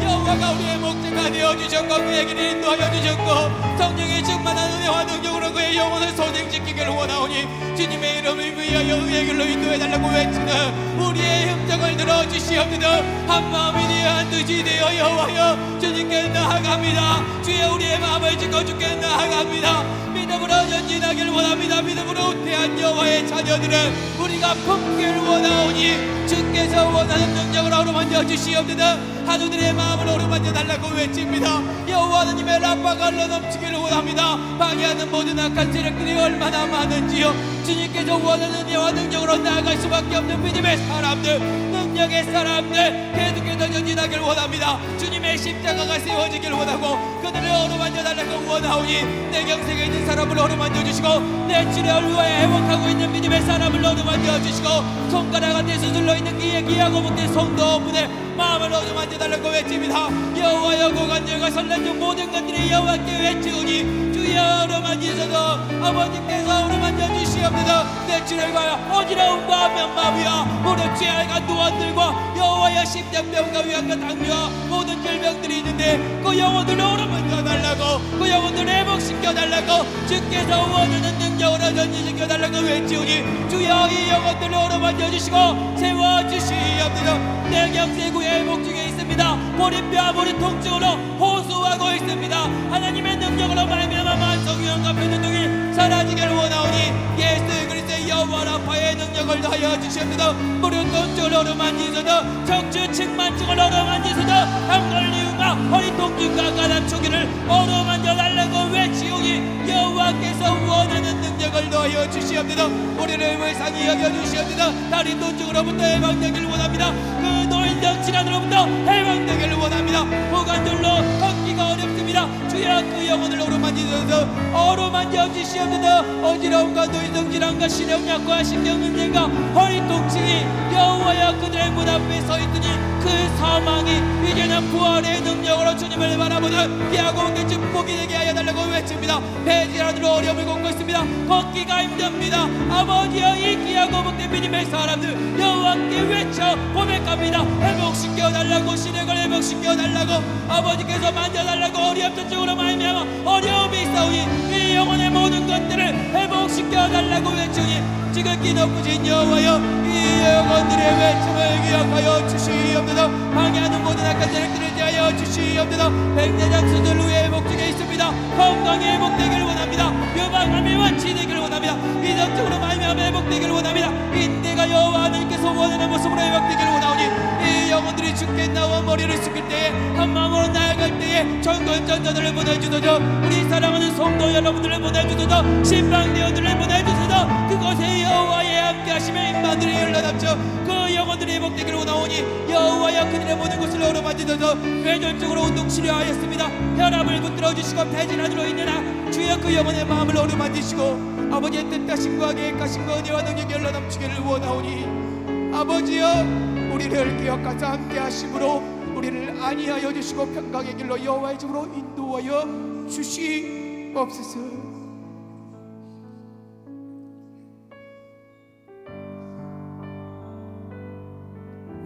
여호와가 우리의 목자가 되어 주셨고 그의 길을 인도하여 주셨고 성령의 충만한 은혜와 능력으로 그의 영혼을 소생시키기를 원하오니 주님의 이름을 위하여 그의 길로 인도해달라고 외치는 우리의 흠정을 들어주시옵소서. 한마음이 되어 한뜻이 되어 여호와여 주님께 나아갑니다. 주여, 우리의 마음을 짓고 주께 나아갑니다. 믿음으로 전진하기를 원합니다. 믿음으로 후퇴한 여호와의 자녀들은 우리가 품기를 원하오니 주께서 원하는 능력을 어루만져 주시옵소서. 한우들의 마음을 어루만져 달라고 외칩니다. 여호와 하나님의 라파가 흘러넘치기를 원합니다. 방해하는 모든 악한 세력들이 얼마나 많은지요. 주님께서 원하는 은혜와 능력으로 나아갈 수밖에 없는 믿음의 사람들, 능력의 사람들 계속해서 전진하기를 원합니다. 주님의 십자가가 세워지기를 원하고 그들을 어루만져 달라고 원하오니 내 경색에 있는 사람을 어루만져 주시고 내 치료를 위하여 회복하고 있는 믿음의 사람을 어루만져 주시고 손가락한테 수술로 있는 기에 기하고 목된 성도분의 마음을 어루만져 달라고 외칩니다. 여호와여 고관절과 설레는 모든 것들이 여호와께 외치오니 주여 어루만지소서. 아버지께서 어루만져 주시옵소서. 내 치료가 어지러움과 면마비와 무릎 죄악과 노원들과 여호와여 심장병과 위암과 당뇨와 모든 질병들이 있는데 그 영혼들을 어루만져 달라고 그 영혼들을 회복시켜 달라고 주께서 원하는 능력으로 전진시켜 달라고 외치오니 주여 이 영혼들을 어루만져 주시고 세워 주시옵소서. 내 경세구의 회복 중에 있습니다. 머리뼈 머리 통증으로 호소하고 있습니다. 하나님의 능력으로 말미암아 만성유형과 편두통이 사라지기를 원하오니 예수 그리스도의 여호와 라파의 능력을 더하여 주시옵소서. 무릎 통증을 어루만지소서. 척추 측만증을 어루만지소서. 암걸리움과 허리 통증과 가담초기를 어루만져 달라고 외치오니 여호와께서 원하는 능력을 더하여 주시옵소서. 우리를 불쌍히 여겨 주시옵소서. 다리 통증으로부터 해방되기를 원합니다. 그 노인정 질환으로부터 해방되기를 원합니다. 고관절로 걷기가 어렵습니다. 주여 그 영혼을 어루만지소서. 어루만져 주시옵소서. 어지러움과 노인정 질환과 시력약과 신경문제과 허리 통증이 여호와여 그들의 문 앞에 서 있으니 그 사망이 이제는 부활의 능력으로 주님을 바라보는 귀하고 온게 축복이 되게 하여 달라고 외칩니다. 폐질환으로 어려움을 겪고 있습니다. 걷기가 힘듭니다. 아버지여 이 귀하고 복된 믿음의 사람들 여호와께 외쳐 고백합니다. 회복시켜 달라고 시력을 회복시켜 달라고 아버지께서 만져달라고 어리없던 쪽으로 말미암아 어려움이 있사오니 이 영혼의 모든 것들을 회복시켜 달라고 외치니 지극히 높으신 여호와여 이 영혼들의 외침을 기억하여 주시옵소서. 방해하는 모든 악한 세력들을 대하여 주시옵소서. 백내장 수술 후에 회복 중에 있습니다. 건강이 회복되기를 원합니다. 유방암이 완치되기를 원합니다. 이성적으로 말미암아 회복되기를 원합니다. 인대가 여호와 하나님께서 원하는 모습으로 회복되기를 원하오니 이 영혼들이 죽게 나와 머리를 숙일 때에 한마음으로 나아갈 때에 전권전자들을 보내주소서. 우리 사랑하는 성도 여러분들을 보내주소서. 신방대원들을 보내주소서. 그곳에 여호와의 함께 하심에 인마들이 흘러담쳐 그 영혼들이 회복되기를 원하오니 여호와여 그들의 모든 것을 어루만지소서. 뇌졸중으로 운동 치료하였습니다. 혈압을 붙들어 주시고 폐질환으로 인해나 주여 그 영혼의 마음을 어루만지시고 아버지의 뜻하심과 계획하심과 은혜와 능력이 흘러넘치기를 원하오니 아버지여 우리를 기억하사 함께 하심으로 우리를 안위하여 주시고 평강의 길로 여호와의 집으로 인도하여 주시옵소서.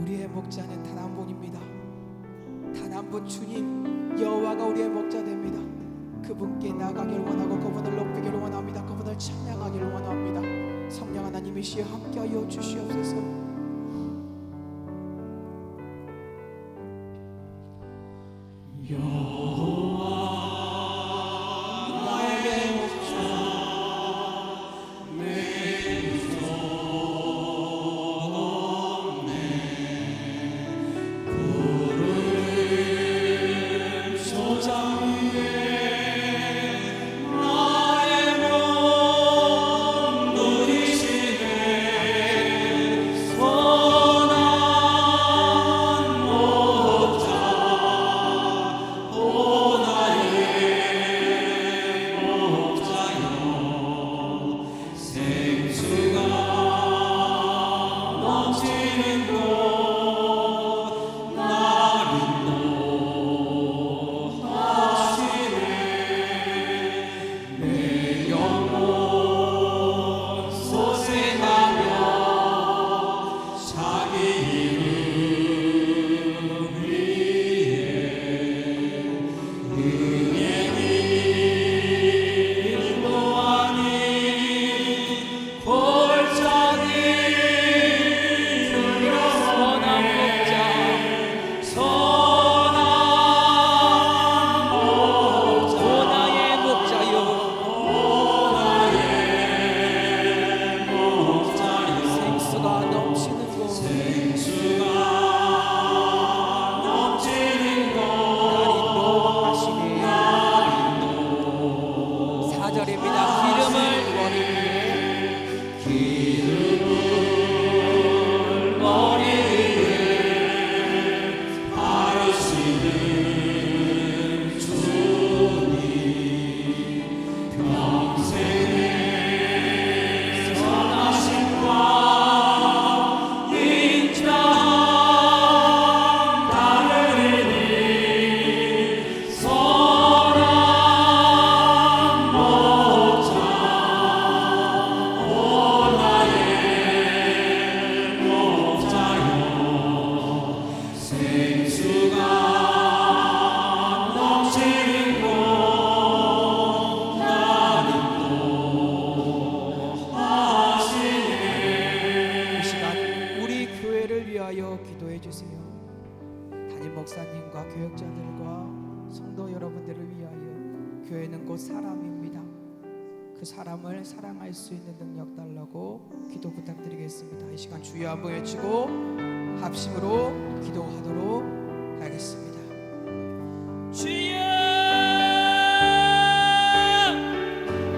우리의 목자는 단 한 분입니다. 단 한 분 주님 여호와가 우리의 목자 됩니다. 그분께 나아가길 원하고 그분을 높이기를 원합니다. 그분을 찬양하기를 원합니다. 성령 하나님이시여 함께하여 주시옵소서. 나의 몸 누리시네 5절입니다. 기름을 머리 위에 머리 위에 바르시는 주님 평생의 선하심과 인정 다르리니 사랑 못자 오나의 목자여 생수가 넘치는 곳 나님도 하시네. 이 시간 우리 교회를 위하여 기도해 주세요. 담임 목사님과 교역자들과 성도 여러분들을 위하여 교회는 곧 사람입니다. 그 사람을 사랑할 수 있는 능력 달라고 기도 부탁드리겠습니다. 이 시간 주여 한번 외치고 합심으로 기도하도록 하겠습니다. 주여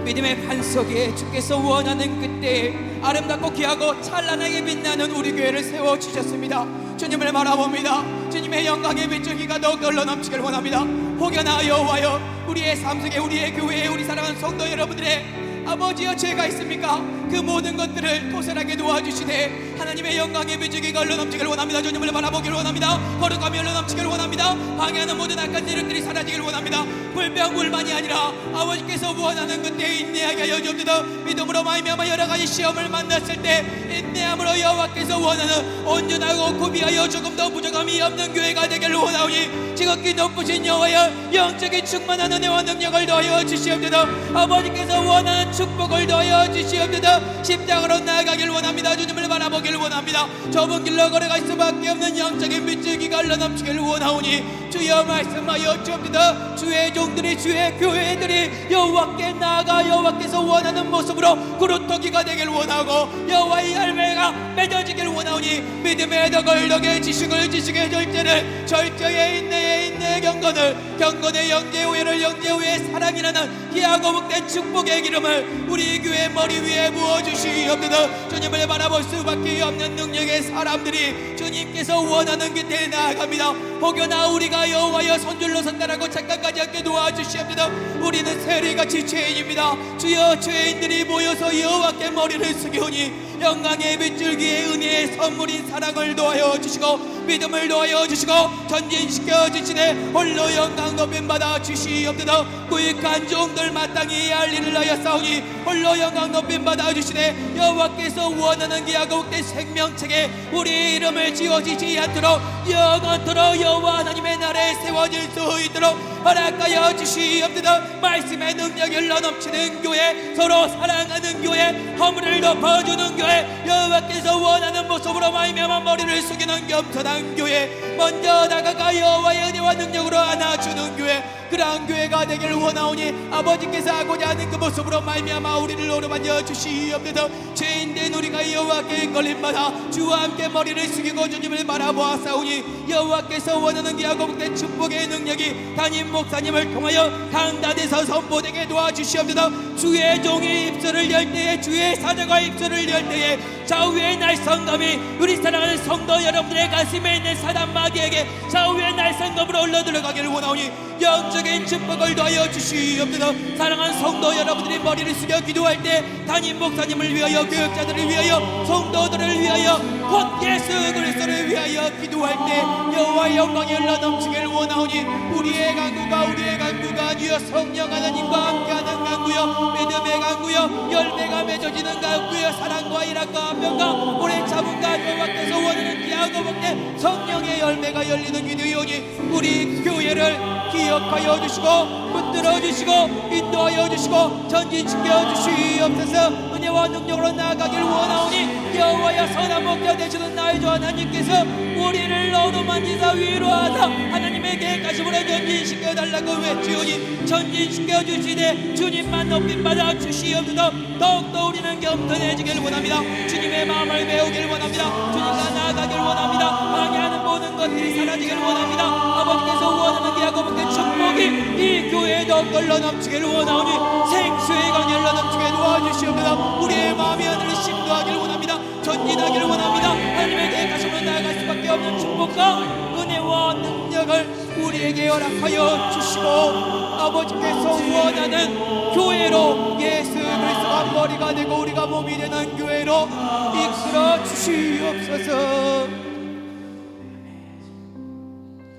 믿음의 반석에 주께서 원하는 그때 아름답고 귀하고 찬란하게 빛나는 우리 교회를 세워주셨습니다. 주님을 바라봅니다. 주님의 영광의 빛줄기가 더욱 흘러 넘치길 원합니다. 혹여나 여호와여 우리의 삶 속에 우리의 교회에 우리 사랑하는 성도 여러분들의 아버지여 죄가 있습니까? 그 모든 것들을 토설하게 도와주시되 하나님의 영광의 빛줄기가 흘러 넘치길 원합니다. 주님을 바라보길 원합니다. 거룩함이 흘러 넘치길 원합니다. 방해하는 모든 악한 세력들이 사라지길 원합니다. 불평불만이 아니라 아버지께서 원하는 그때 인내하게 하여 주옵소서. 믿음으로 말미암아 여러 가지 시험을 만났을 때 인내함으로 여호와께서 원하는 온전하고 구비하여 조금 더 부족함이 없는 교회가 되길 원하오니 지극히 높으신 여호와여 영적인 충만한 은혜와 능력을 더하여 주시옵소서. 아버지께서 원하는 축복을 더하여 주시옵소서. 십자가로 나아가길 원합니다. 주님을 바라보길 원합니다. 좁은 길로 걸어갈 수밖에 없는 영적인 빛줄기가 흘러 넘치길 원하오니 주여 말씀하여 주옵소서. 주의 종들이 주의 교회들이 여호와께 나아가 여호와께서 원하는 모습으로 그루터기가 되길 원하고 여호와의 열매가 맺어지길 원하오니 믿음의 덕을 덕에 지식을 지식의 절제를 절제의 인내의 인내의 경건의 영제 후회를 영제 후회의 사랑이라는 귀하고 복된 축복의 기름을 우리 교회 머리 위에 부어주시옵소서. 주님을 바라볼 수밖에 없는 능력의 사람들이 주님께서 원하는 그때 나아갑니다. 혹여나 우리가 여호와여 손줄로 선다라고 착각하지 않게 도와주시옵소서. 우리는 세리같이 죄인입니다. 주여 죄인들이 모여서 여호와께 머리를 숙이오니 영광의 빛줄기의 은혜의 선물인 사랑을 도하여 주시고 믿음을 도하여 주시고 전진시켜 주시네 홀로 영광 높임 받아 주시옵소서. 구익한 종들 마땅히 할 일을 하여 싸우니 홀로 영광 높임 받아 주시네 여호와께서 원하는 귀하고 복된 생명책에 우리 이름을 지워지지 않도록 영원토록 여호와 하나님의 나라에 세워질 수 있도록 허락하여 주시옵소서. 말씀의 능력이 흘러 넘치는 교회, 서로 사랑하는 교회, 허물을 덮어주는 교회, 여호와께서 원하는 모습으로 말미암아 머리를 숙이는 겸손한 교회, 먼저 다가가 여호와의 은혜와 능력으로 안아주는 교회, 그러한 교회가 되길 원하오니 아버지께서 하고자 하는 그 모습으로 말미암아 우리를 오르만져 주시옵소서. 죄인된 우리가 여호와께 걸림받아 주와 함께 머리를 숙이고 주님을 바라보았사오니 여호와께서 원하는 귀하고 복된 축복의 능력이 담임 목사님을 통하여 강단에서 선포되게 도와주시옵소서. 주의 종이 입술을 열 때에 주의 사자가 입술을 열 때에 좌우의 날성감이 우리 사랑하는 성도 여러분들의 가슴에 있는 사단 마귀에게 좌우의 날성감으로 흘러들어가기를 원하오니 영적인 축복을 더하여 주시옵소서. 사랑하는 성도 여러분들이 머리를 숙여 기도할 때 담임 목사님을 위하여 교역자들을 위하여 성도들을 위하여 곧 예수 그리스도를 위하여 기도할 때 여호와의 영광이 흘러 넘치길 원하오니 우리의 간구가 주여 성령 하나님과 함께하는 간구여 믿음의 간구여 열매가 맺어지는 간구여 사랑과 일함과 화평과 오래 참음과 여호와께서 원하는 귀하고 복된 성령의 열매가 열리는 기도이오니 우리 교회를 기억하여 주시고 붙들어 주시고 인도하여 주시고 전진시켜 주시옵소서. 은혜와 능력으로 나아가길 원하오니 여호와여 선한 목자 되시는 나의 주 하나님께서 우리를 어루만지사 위로하사 하나님의 계획하심으로 전진시켜 달라고 외치오니 전진시켜 주시되 주님만 높임받아 주시옵소서. 더욱더 우리는 겸손해지길 원합니다. 주님의 마음을 배우길 원합니다. 주님과 나아가길 원합니다. 방해하는 모든 것들이 사라지기를 원합니다. 아버지께서 원하는 야고보의 축복이 이 교회에 더 걸러 넘치기를 원하오니 생수의 강이 흘러 넘치게 도와주시옵소서. 우리의 마음이 하늘을 심도하기를 원합니다. 전진하기를 원합니다. 하나님의 계획하심으로 나아갈 수밖에 없는 축복과 은혜와 능력을 우리에게 허락하여 주시고 아버지께서 원하는 교회로 예수 그리스도가 머리가 되고 우리가 몸이 되는 교회로 이끌어 주시옵소서.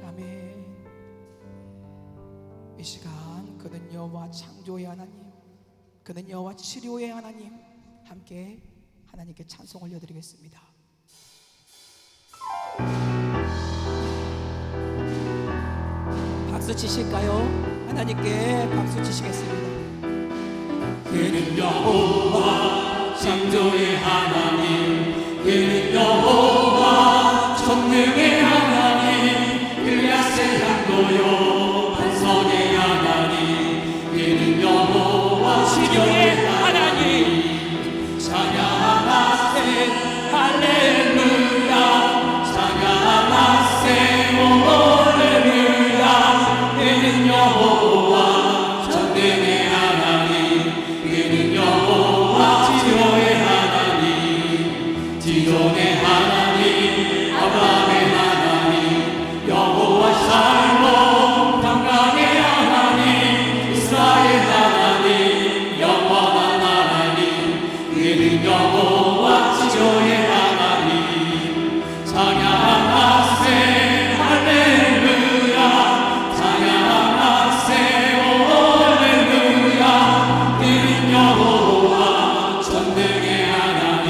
아멘. 이 시간 그는 여호와 창조의 하나님, 그는 여호와 치료의 하나님, 함께 하나님께 찬송 올려드리겠습니다. 박수 치실까요? 하나님께 박수 치시겠습니다. 그는 여호와 창조의 하나님, 그는 여호와 전능의 하나님, 그 야세한 도요 반석의 하나님, 그는 여호와 치료의 하나님. 찬양하세 할렐루야, 찬양하세 할렐루야. 그는 여호와 전능의 하나님, 그는 여호와 치료의 하나님, 지존의 하나님, 아브라함의 하나님, 여호와 살롬 평강의 하나님, 이스라엘 하나님, 영원한 하나님, 그는 여호와 치료의 하나님. 찬양하세 할렐루야, 찬양하세 할렐루야. 그는 여호와 전능의 하나님,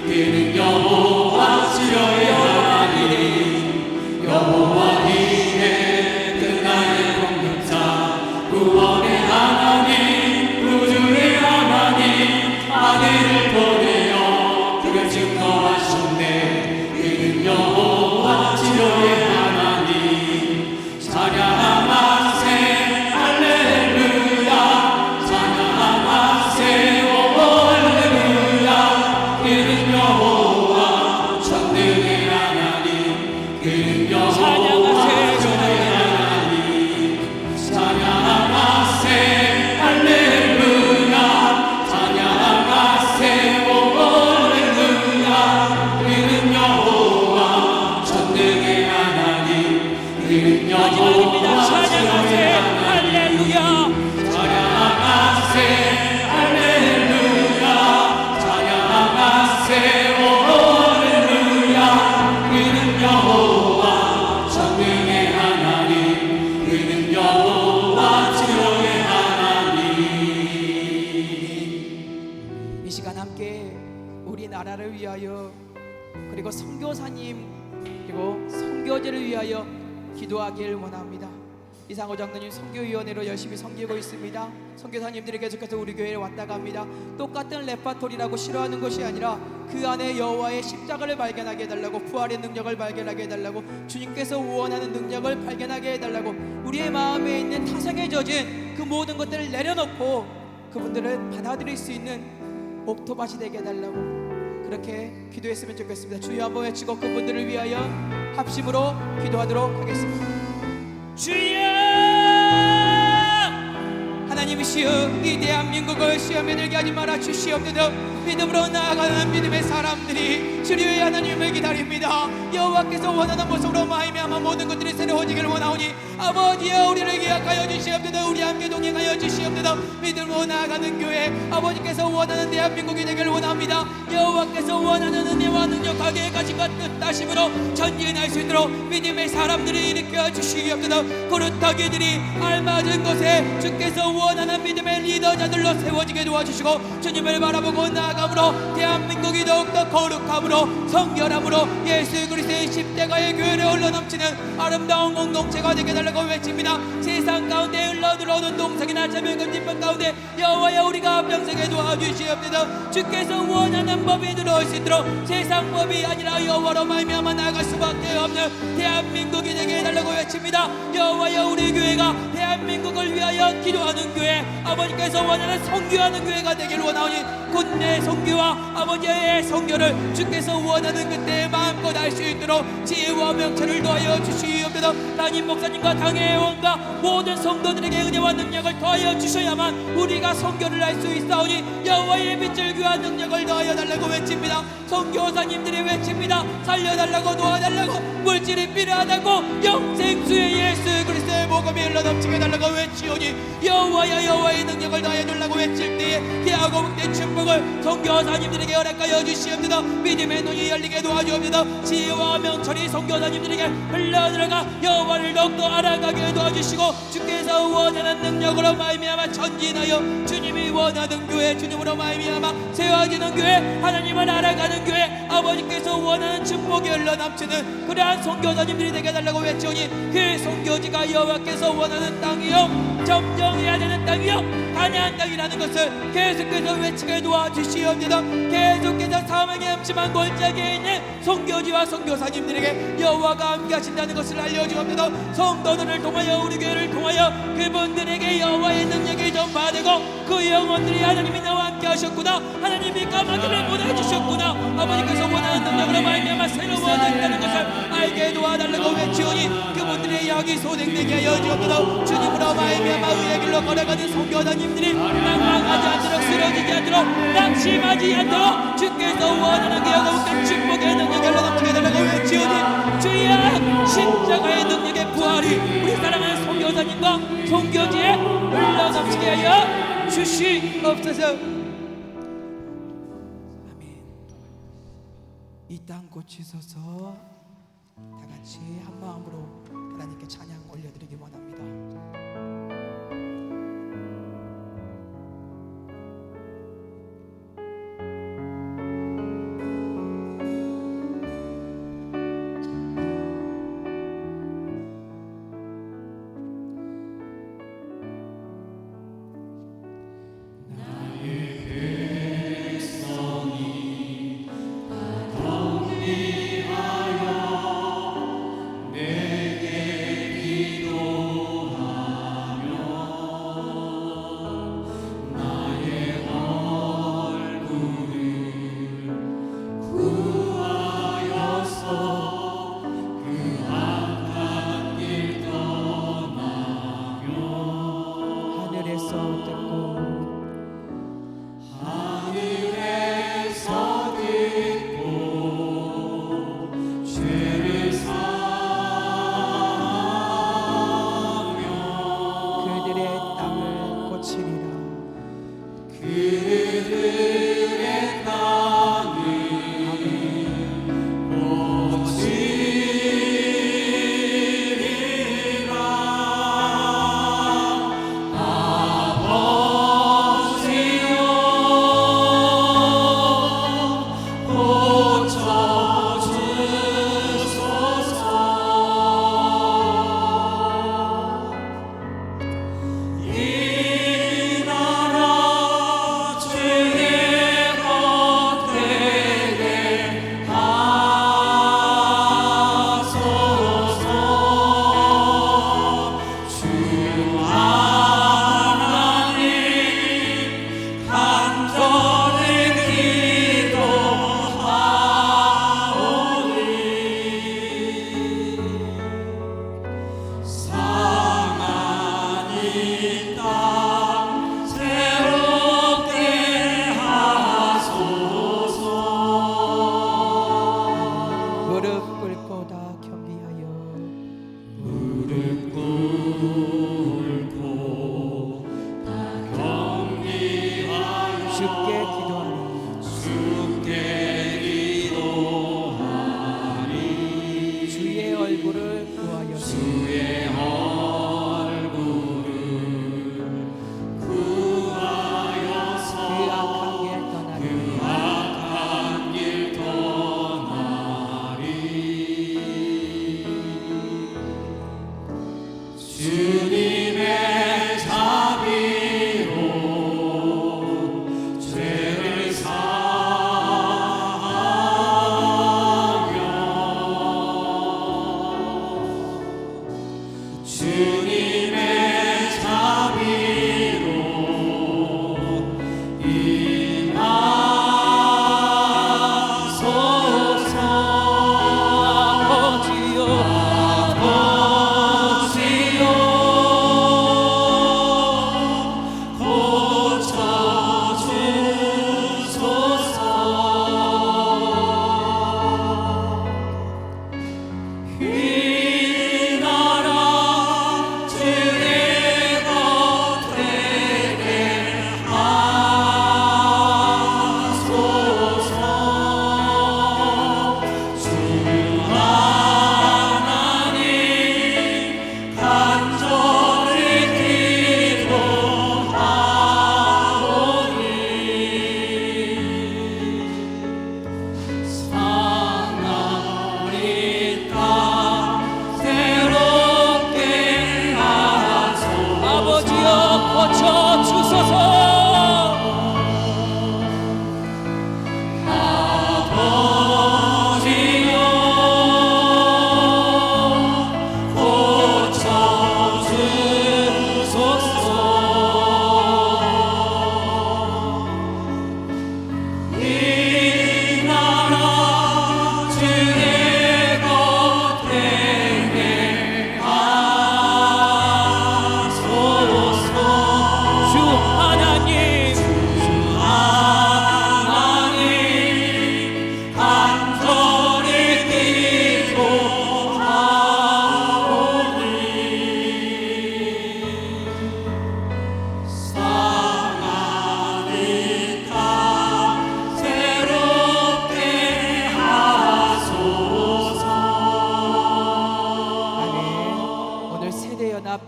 그는 여호와 치료의 하나님, 여호와 이에 끝나의 공급자, 구원의 하나님, 구주의 하나님, 아들을 보내어 그를 증거하셨네. 그는 여호와 치료의 하나님. 찬양하세 할렐루야, 찬양하세 할렐루야. 그는 여호와 전능의 하나님, 그는 여호와 치료의 하나님. 찬양하세 할렐루야, 찬양하세 할렐루야. 그는 여호와 전능의 하나님, 그는 마지막입니다. 여호와 찬양하세 치료의 하나님. 할렐루야. 찬양하세 할렐루야, 찬양하세 할렐루야. 그는 여호와 전능의 하나님, 그는 여호와 치료의 하나님. 이 시간 함께 우리나라를 위하여 그리고 선교사님 그리고 선교제를 위하여 기도하길 원합니다. 이상호 장로님 선교위원회로 열심히 섬기고 있습니다. 선교사님들이 계속해서 우리 교회에 왔다 갑니다. 똑같은 레파토리라고 싫어하는 것이 아니라 그 안에 여호와의 십자가를 발견하게 해달라고, 부활의 능력을 발견하게 해달라고, 주님께서 원하는 능력을 발견하게 해달라고, 우리의 마음에 있는 타성에 젖은 그 모든 것들을 내려놓고 그분들을 받아들일 수 있는 옥토밭이 되게 해달라고 그렇게 기도했으면 좋겠습니다. 주여 한번 외치고 그분들을 위하여 합심으로 기도하도록 하겠습니다. 주여, 하나님이시여, 이 대한민국을 시험에 들게 하지 말아 주시옵소서. 믿음으로 나아가는 믿음의 사람들이 주의 하나님을 기다립니다. 여호와께서 원하는 모습으로 말미암아 모든 것들이 새로워지기를 원하오니 아버지여, 우리를 기억하여 주시옵소서. 우리 함께 동행하여 주시옵소서. 믿음으로 나아가는 교회, 아버지께서 원하는 대한민국이 되기를 원합니다. 여호와께서 원하는 은혜와 능력과 계획하신 것 뜻하심으로 전진할 수 있도록 믿음의 사람들이 일으켜 주시옵소서. 거룩하게들이 알맞은 곳에 주께서 원하는 믿음의 리더자들로 세워지게 도와주시고, 주님을 바라보고 나아감으로 대한민국이 더욱더 거룩함으로 성결함으로 예수 그리스도의 십대가의 교회를 흘러넘치는 아름다운 공동체가 되게 달라고 외칩니다. 세상 가운데 흘러들어오는 동성이나 차별금지법 가운데 여호와여, 우리가 앞장서게 도와주시옵소서. 주께서 원하는 법이 들어올 수 있도록 세상 법이 아니라 여호와로 말미암아 나아갈 수밖에 없는 대한민국이 되게 해달라고 외칩니다. 여호와여, 우리 교회가 대한민국을 위하여 기도하는 교회, 아버지께서 원하는 선교하는 교회가 되기를 원하오니 군대 선교와 아버지의 선교를 주께서 원하는 그때 마음껏 것 알 수 있도록 지혜와 명철을 더하여 주시옵소서. 담임 목사님과 당의 회원과 모든 성도들에게 은혜와 능력을 더하여 주셔야만 우리가 선교를 할 수 있사오니 여호와의 빛을 귀한 능력을 더하여 달라고 외칩니다. 선교사님들이 외칩니다. 살려달라고, 도와달라고, 물질이 필요하다고, 영생수의 예수 그리스도의 복음이 흘러넘치게 해달라고 외치오니 여호와여 여호와의 능력을 더하여 달라고 외칠 때에 귀하고 복된 축복을 선교사님들에게 허락하여 주시옵소서. 믿음의 눈이 열리게 도와주옵소서. 지혜와 명철이 선교사님들에게 흘러들어가 여호와를 더욱더 알아가게 도와주시고 주께서 원하는 능력으로 말미암아 전진하여 주님이 원하는 교회, 주님으로 말미암아 세워지는 교회, 하나님을 알아가는 교회, 아버지께서 원하는 축복이 흘러넘치는 그러한 선교사님들이 되게 해달라고 외치오니 그 선교지가 여호와께서 원하는 땅이요 점령해야 되는 땅이요 가나안 땅이라는 것을 계속해서 외치게 도와주시옵소서. 계속해서 사망의 음침한 골짜기에 있는 선교지와 선교사님들에게 여호와가 함께 하신다는 것을 알려주옵소서. 성도들을 통하여 우리 교회를 통하여 그분들에게 여호와의 능력이 전파되고 그 영혼들이 하나님이 나와 함께 하셨구나, 하나님이 까마귀를 보내주셨구나, 아버지께서 원하는 능력으로 말미암아 새로워졌다는 것을 알게 도와달라고 외치오니 그분들의 약이 소생되게 하여 주옵소서. 주님으로 말미암아 의의 길로 걸어가는 선교사님들이 낭망하지 않도록, 쓰러지지 않도록, 낙심하지 않도록 주께서 원하는 그 영원한 축복의 능력을 흘러넘치게 해달라고 외치오니 주여 십자가의 능력의 부활이 우리 사랑하는 선교사님과 선교지에 흘러넘치게 하여 주시옵소서. 아멘. 이 땅 고치소서. 다 같이 한 마음으로 하나님께 찬양 올려드리기 원합니다.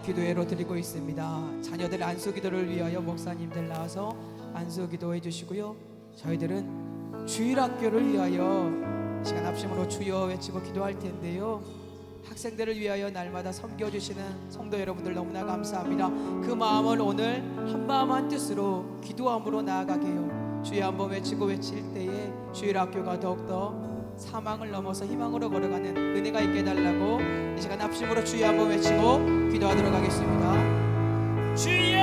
기도회로 드리고 있습니다. 자녀들 안수기도를 위하여 목사님들 나와서 안수기도해 주시고요. 저희들은 주일학교를 위하여 시간 합심으로 주여 외치고 기도할 텐데요. 학생들을 위하여 날마다 섬겨주시는 성도 여러분들 너무나 감사합니다. 그 마음을 오늘 한마음 한뜻으로 기도함으로 나아가게 해요. 주여 한번 외치고 외칠 때에 주일학교가 더욱더 사망을 넘어서 희망으로 걸어가는 은혜가 있게 해달라고 이 시간 합심으로 주여 한번 외치고 기도하도록 하겠습니다. 주여!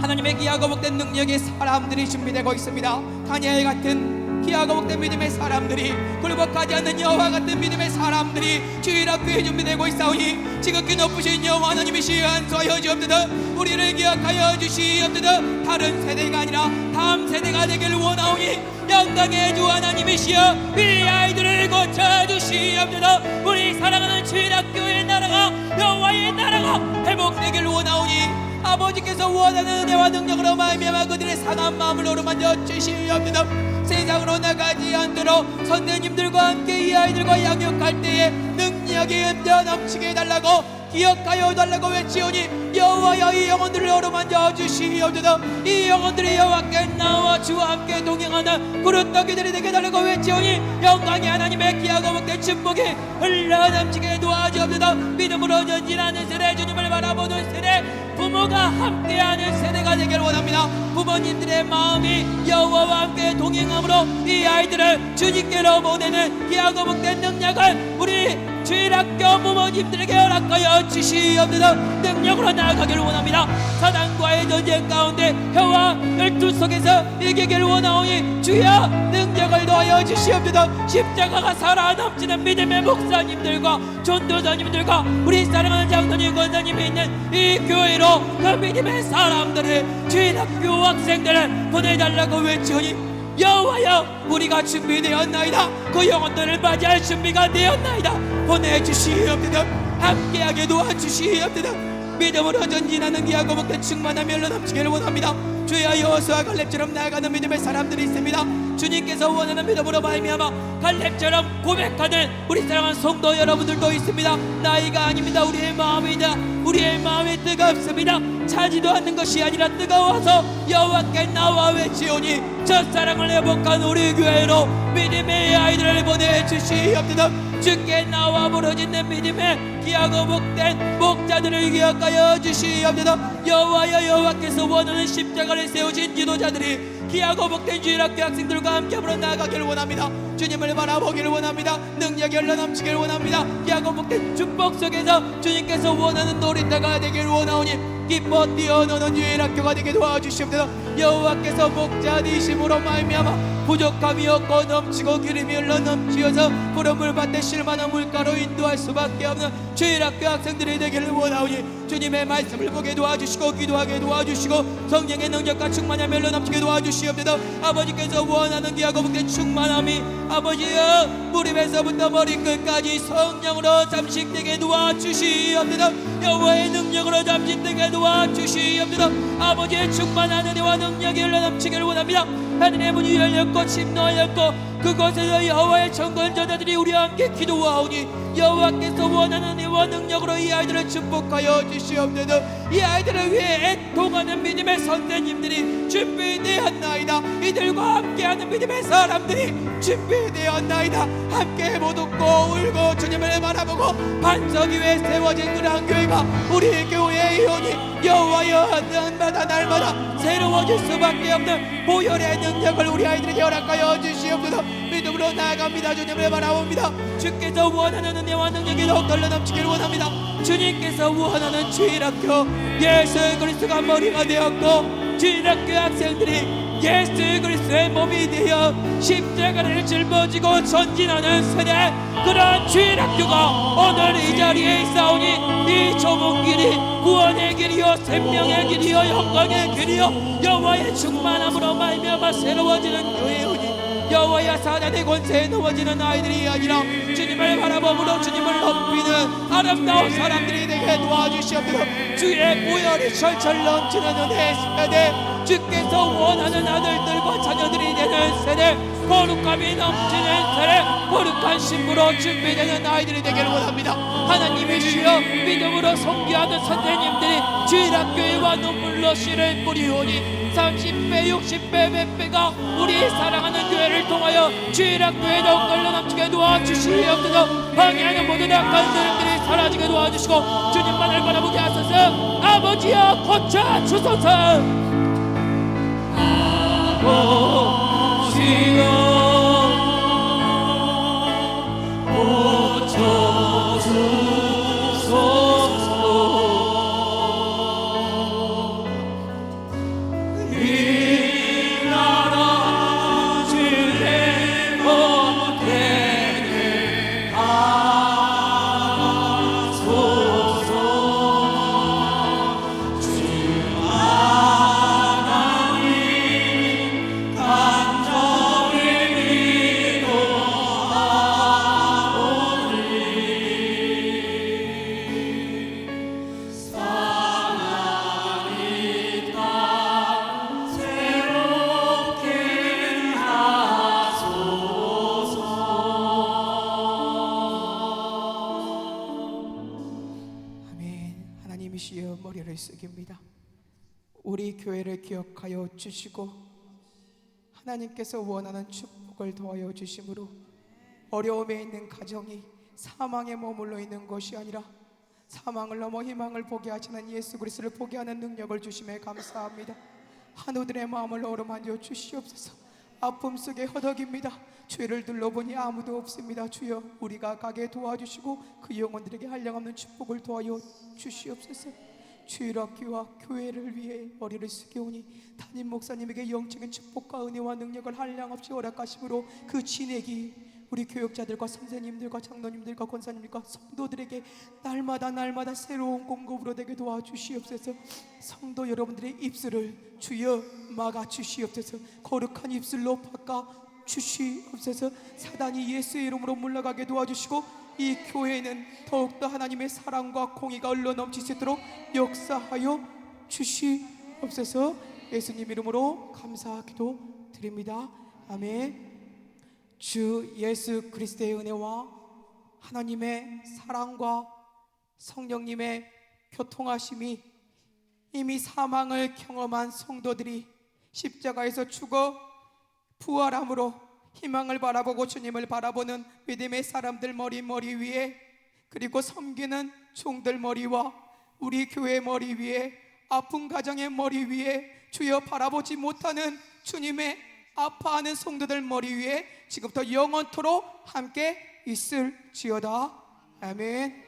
하나님의 귀하고 복된 능력의 사람들이 준비되고 있습니다. 다니엘 같은 귀하고 복된 믿음의 사람들이, 굴복하지 않는 여호와 같은 믿음의 사람들이 주일학교에 준비되고 있사오니 지극히 높으신 여호와 하나님이시여 안수하여 주옵소서. 우리를 기억하여 주시옵소서. 다른 세대가 아니라 다음 세대가 되길 원하오니 영광의 주 하나님이시여 이 아이들을 고쳐주시옵소서. 우리 사랑하는 주일학교의 나라가, 여호와의 나라가 회복되길 원하오니 아버지께서 원하는 은혜와 능력으로 말미암아 그들의 상한 마음을 어루만져 주시옵소서. 세상으로 나가지 않도록 선생님들과 함께 이 아이들과 양육할 때에 능력이 넘치게 해달라고 기억하여 달라고 외치오니 여호와여 이 영혼들을 어루만져 주시옵소서. 이 영혼들이 여호와께 나와 주와 함께 동행하는 구름덩이들이 되게 해달라고 외치오니 영광의 하나님의 귀하고 복된 축복이 흘러넘치게 도와주옵소서. 믿음으로 전진하는 세대, 주님을 바라보는 세대, 부모가 함께하는 세대가 되길 원합니다. 부모님들의 마음이 여호와와 함께 동행함으로 이 아이들을 주님께로 보내는 귀하고 복된 능력을 우리 주일학교 부모님들에게 허락하여 주시옵소서. 능력으로 나아가길 원합니다. 사단과의 전쟁 가운데 혀와 열두 속에서 이기길 원하오니 주여 능력을 더하여 주시옵소서. 십자가가 살아남치는 믿음의 목사님들과 전도사님들과 우리 사랑하는 장로님, 권사님이 있는 이 교회로 그 믿음의 사람들을, 주일학교 학생들을 보내달라고 외치오니 여호와여 우리가 준비되었나이다. 그 영혼들을 맞이할 준비가 되었나이다. 보내주시옵소서. 함께하게 도와주시옵소서. 믿음으로 전진하는 귀하고 복된 충만함이 흘러넘치기를 원합니다. 주여 여호수아 갈렙처럼 나아가는 믿음의 사람들이 있습니다. 주님께서 원하는 믿음으로 말미암아 갈렙처럼 고백하는 우리 사랑하는 성도 여러분들도 있습니다. 나이가 아닙니다. 우리의 마음이다. 우리의 마음이 뜨겁습니다. 차지도 않는 것이 아니라 뜨거워서 여호와께 나와 외치오니 첫사랑을 회복한 우리 교회로 믿음의 아이들을 보내주시옵소서. 주께 나와 부르짖는 믿음의 귀하고 복된 목자들을 기억하여 주시옵소서. 여호와여 여호와께서 원하는 십자가를 세우신 지도자들이 귀하고 복된 주일학교 학생들과 함께 앞으로 나아가길 원합니다. 주님을 바라보기를 원합니다. 능력이 흘러넘치길 원합니다. 귀하고 복된 축복 속에서 주님께서 원하는 놀이터가 되길 원하오니 기뻐 뛰어노는 주일학교가 되게 도와주시옵소서. 여호와께서 목자이심으로 말미암아 부족함이 없고 넘치고 기름이 흘러넘치어서 구름을 밭에 실만한 물가로 인도할 수밖에 없는 주일학교 학생들이 되기를 원하오니 주님의 말씀을 보게 도와주시고 기도하게 도와주시고 성령의 능력과 충만함이 흘러넘치게 도와주시옵소서. 아버지께서 원하는 귀하고 복된 충만함이 아버지여 무릎에서부터 머리끝까지 성령으로 잠식되게 도와주시옵소서. 여호와의 능력으로 잠식되게 도와주시옵소서. 아버지의 충만한 은혜와 능력이 흘러넘치기를 원합니다. 하늘의 문이 열렸고 침노하였고 그곳에서 여호와의 청건자들이 우리와 함께 기도하오니 여호와께서 원하는 은혜와 능력으로 이 아이들을 축복하여 주시옵소서. 이 아이들을 위해 애통하는 믿음의 선생님들이 준비되었나이다. 이들과 함께하는 믿음의 사람들이 준비되었나이다. 함께 못 웃고 울고 주님을 바라보고 반석 위에 세워진 그러한 교회가 우리 교회의 영이 여호와여 날마다 새로워질 수밖에 없는 보혈의 능력을 우리 아이들에게 허락하여 주시옵소서. 믿음으로 나아갑니다. 주님을 바라봅니다. 주께서 원하는 은혜와 능력이 더욱더 넘치기를 원합니다. 주님께서 원하는 주일학교 예수 그리스도가 머리가 되었고 주일학교 학생들이 예수 그리스도의 몸이 되어 십자가를 짊어지고 전진하는 세대, 그러한 주일학교가 오늘 이 자리에 있사오니 이 좁은 길이 구원의 길이요 생명의 길이요 영광의 길이요 여호와의 충만함으로 말미암아 새로워지는 교회오니 여호와의 사단의 권세에 넘어지는 아이들이 아니라 주님을 바라봄으로 주님을 높이는 아름다운 사람들이 되게 도와주시옵소서. 주의 보혈이 철철 넘치는 은혜의 세대, 주께서 원하는 아들들과 자녀들이 되는 세대, 거룩함이 넘치는 세대, 거룩한 신부로 준비되는 아이들이 되기를 원합니다. 하나님이시여 믿음으로 섬기하는 선생님들이 주일학교에와 눈물로 씨를 뿌리오니 30배 60배 100배가 우리 사랑하는 교회를 통하여 주일학교에 더욱 널려 넘치게 도와주시옵소서. 방해하는 모든 악한 사람들이 사라지게 도와주시고 주님만을 바라보게 하소서. 아버지여 고쳐주소서. 하나님이시여 머리를 숙입니다. 우리 교회를 기억하여 주시고 하나님께서 원하는 축복을 더하여 주심으로 어려움에 있는 가정이 사망에 머물러 있는 것이 아니라 사망을 넘어 희망을 보게 하시는 예수 그리스도를 보게 하는 능력을 주심에 감사합니다. 한우들의 마음을 어루만져 주시옵소서. 아픔 속에 허덕입니다. 죄를 둘러보니 아무도 없습니다. 주여 우리가 가게 도와주시고 그 영혼들에게 한량없는 축복을 도와여 주시옵소서. 주일학교와 교회를 위해 머리를 숙여오니 담임 목사님에게 영적인 축복과 은혜와 능력을 한량없이 허락하심으로 그 진액이 우리 교육자들과 선생님들과 장로님들과 권사님들과 성도들에게 날마다 새로운 공급으로 되게 도와주시옵소서. 성도 여러분들의 입술을 주여 막아주시옵소서. 거룩한 입술로 바꿔 주시옵소서. 사단이 예수의 이름으로 물러가게 도와주시고 이 교회는 더욱더 하나님의 사랑과 공의가 흘러 넘칠 수 있도록 역사하여 주시옵소서. 예수님 이름으로 감사기도 드립니다. 아멘. 주 예수 그리스도의 은혜와 하나님의 사랑과 성령님의 교통하심이 이미 사망을 경험한 성도들이 십자가에서 죽어 부활함으로 희망을 바라보고 주님을 바라보는 믿음의 사람들 머리 위에, 그리고 섬기는 종들 머리와 우리 교회 머리 위에, 아픈 가정의 머리 위에, 주여 바라보지 못하는 주님의 아파하는 성도들 머리 위에 지금부터 영원토록 함께 있을지어다. 아멘.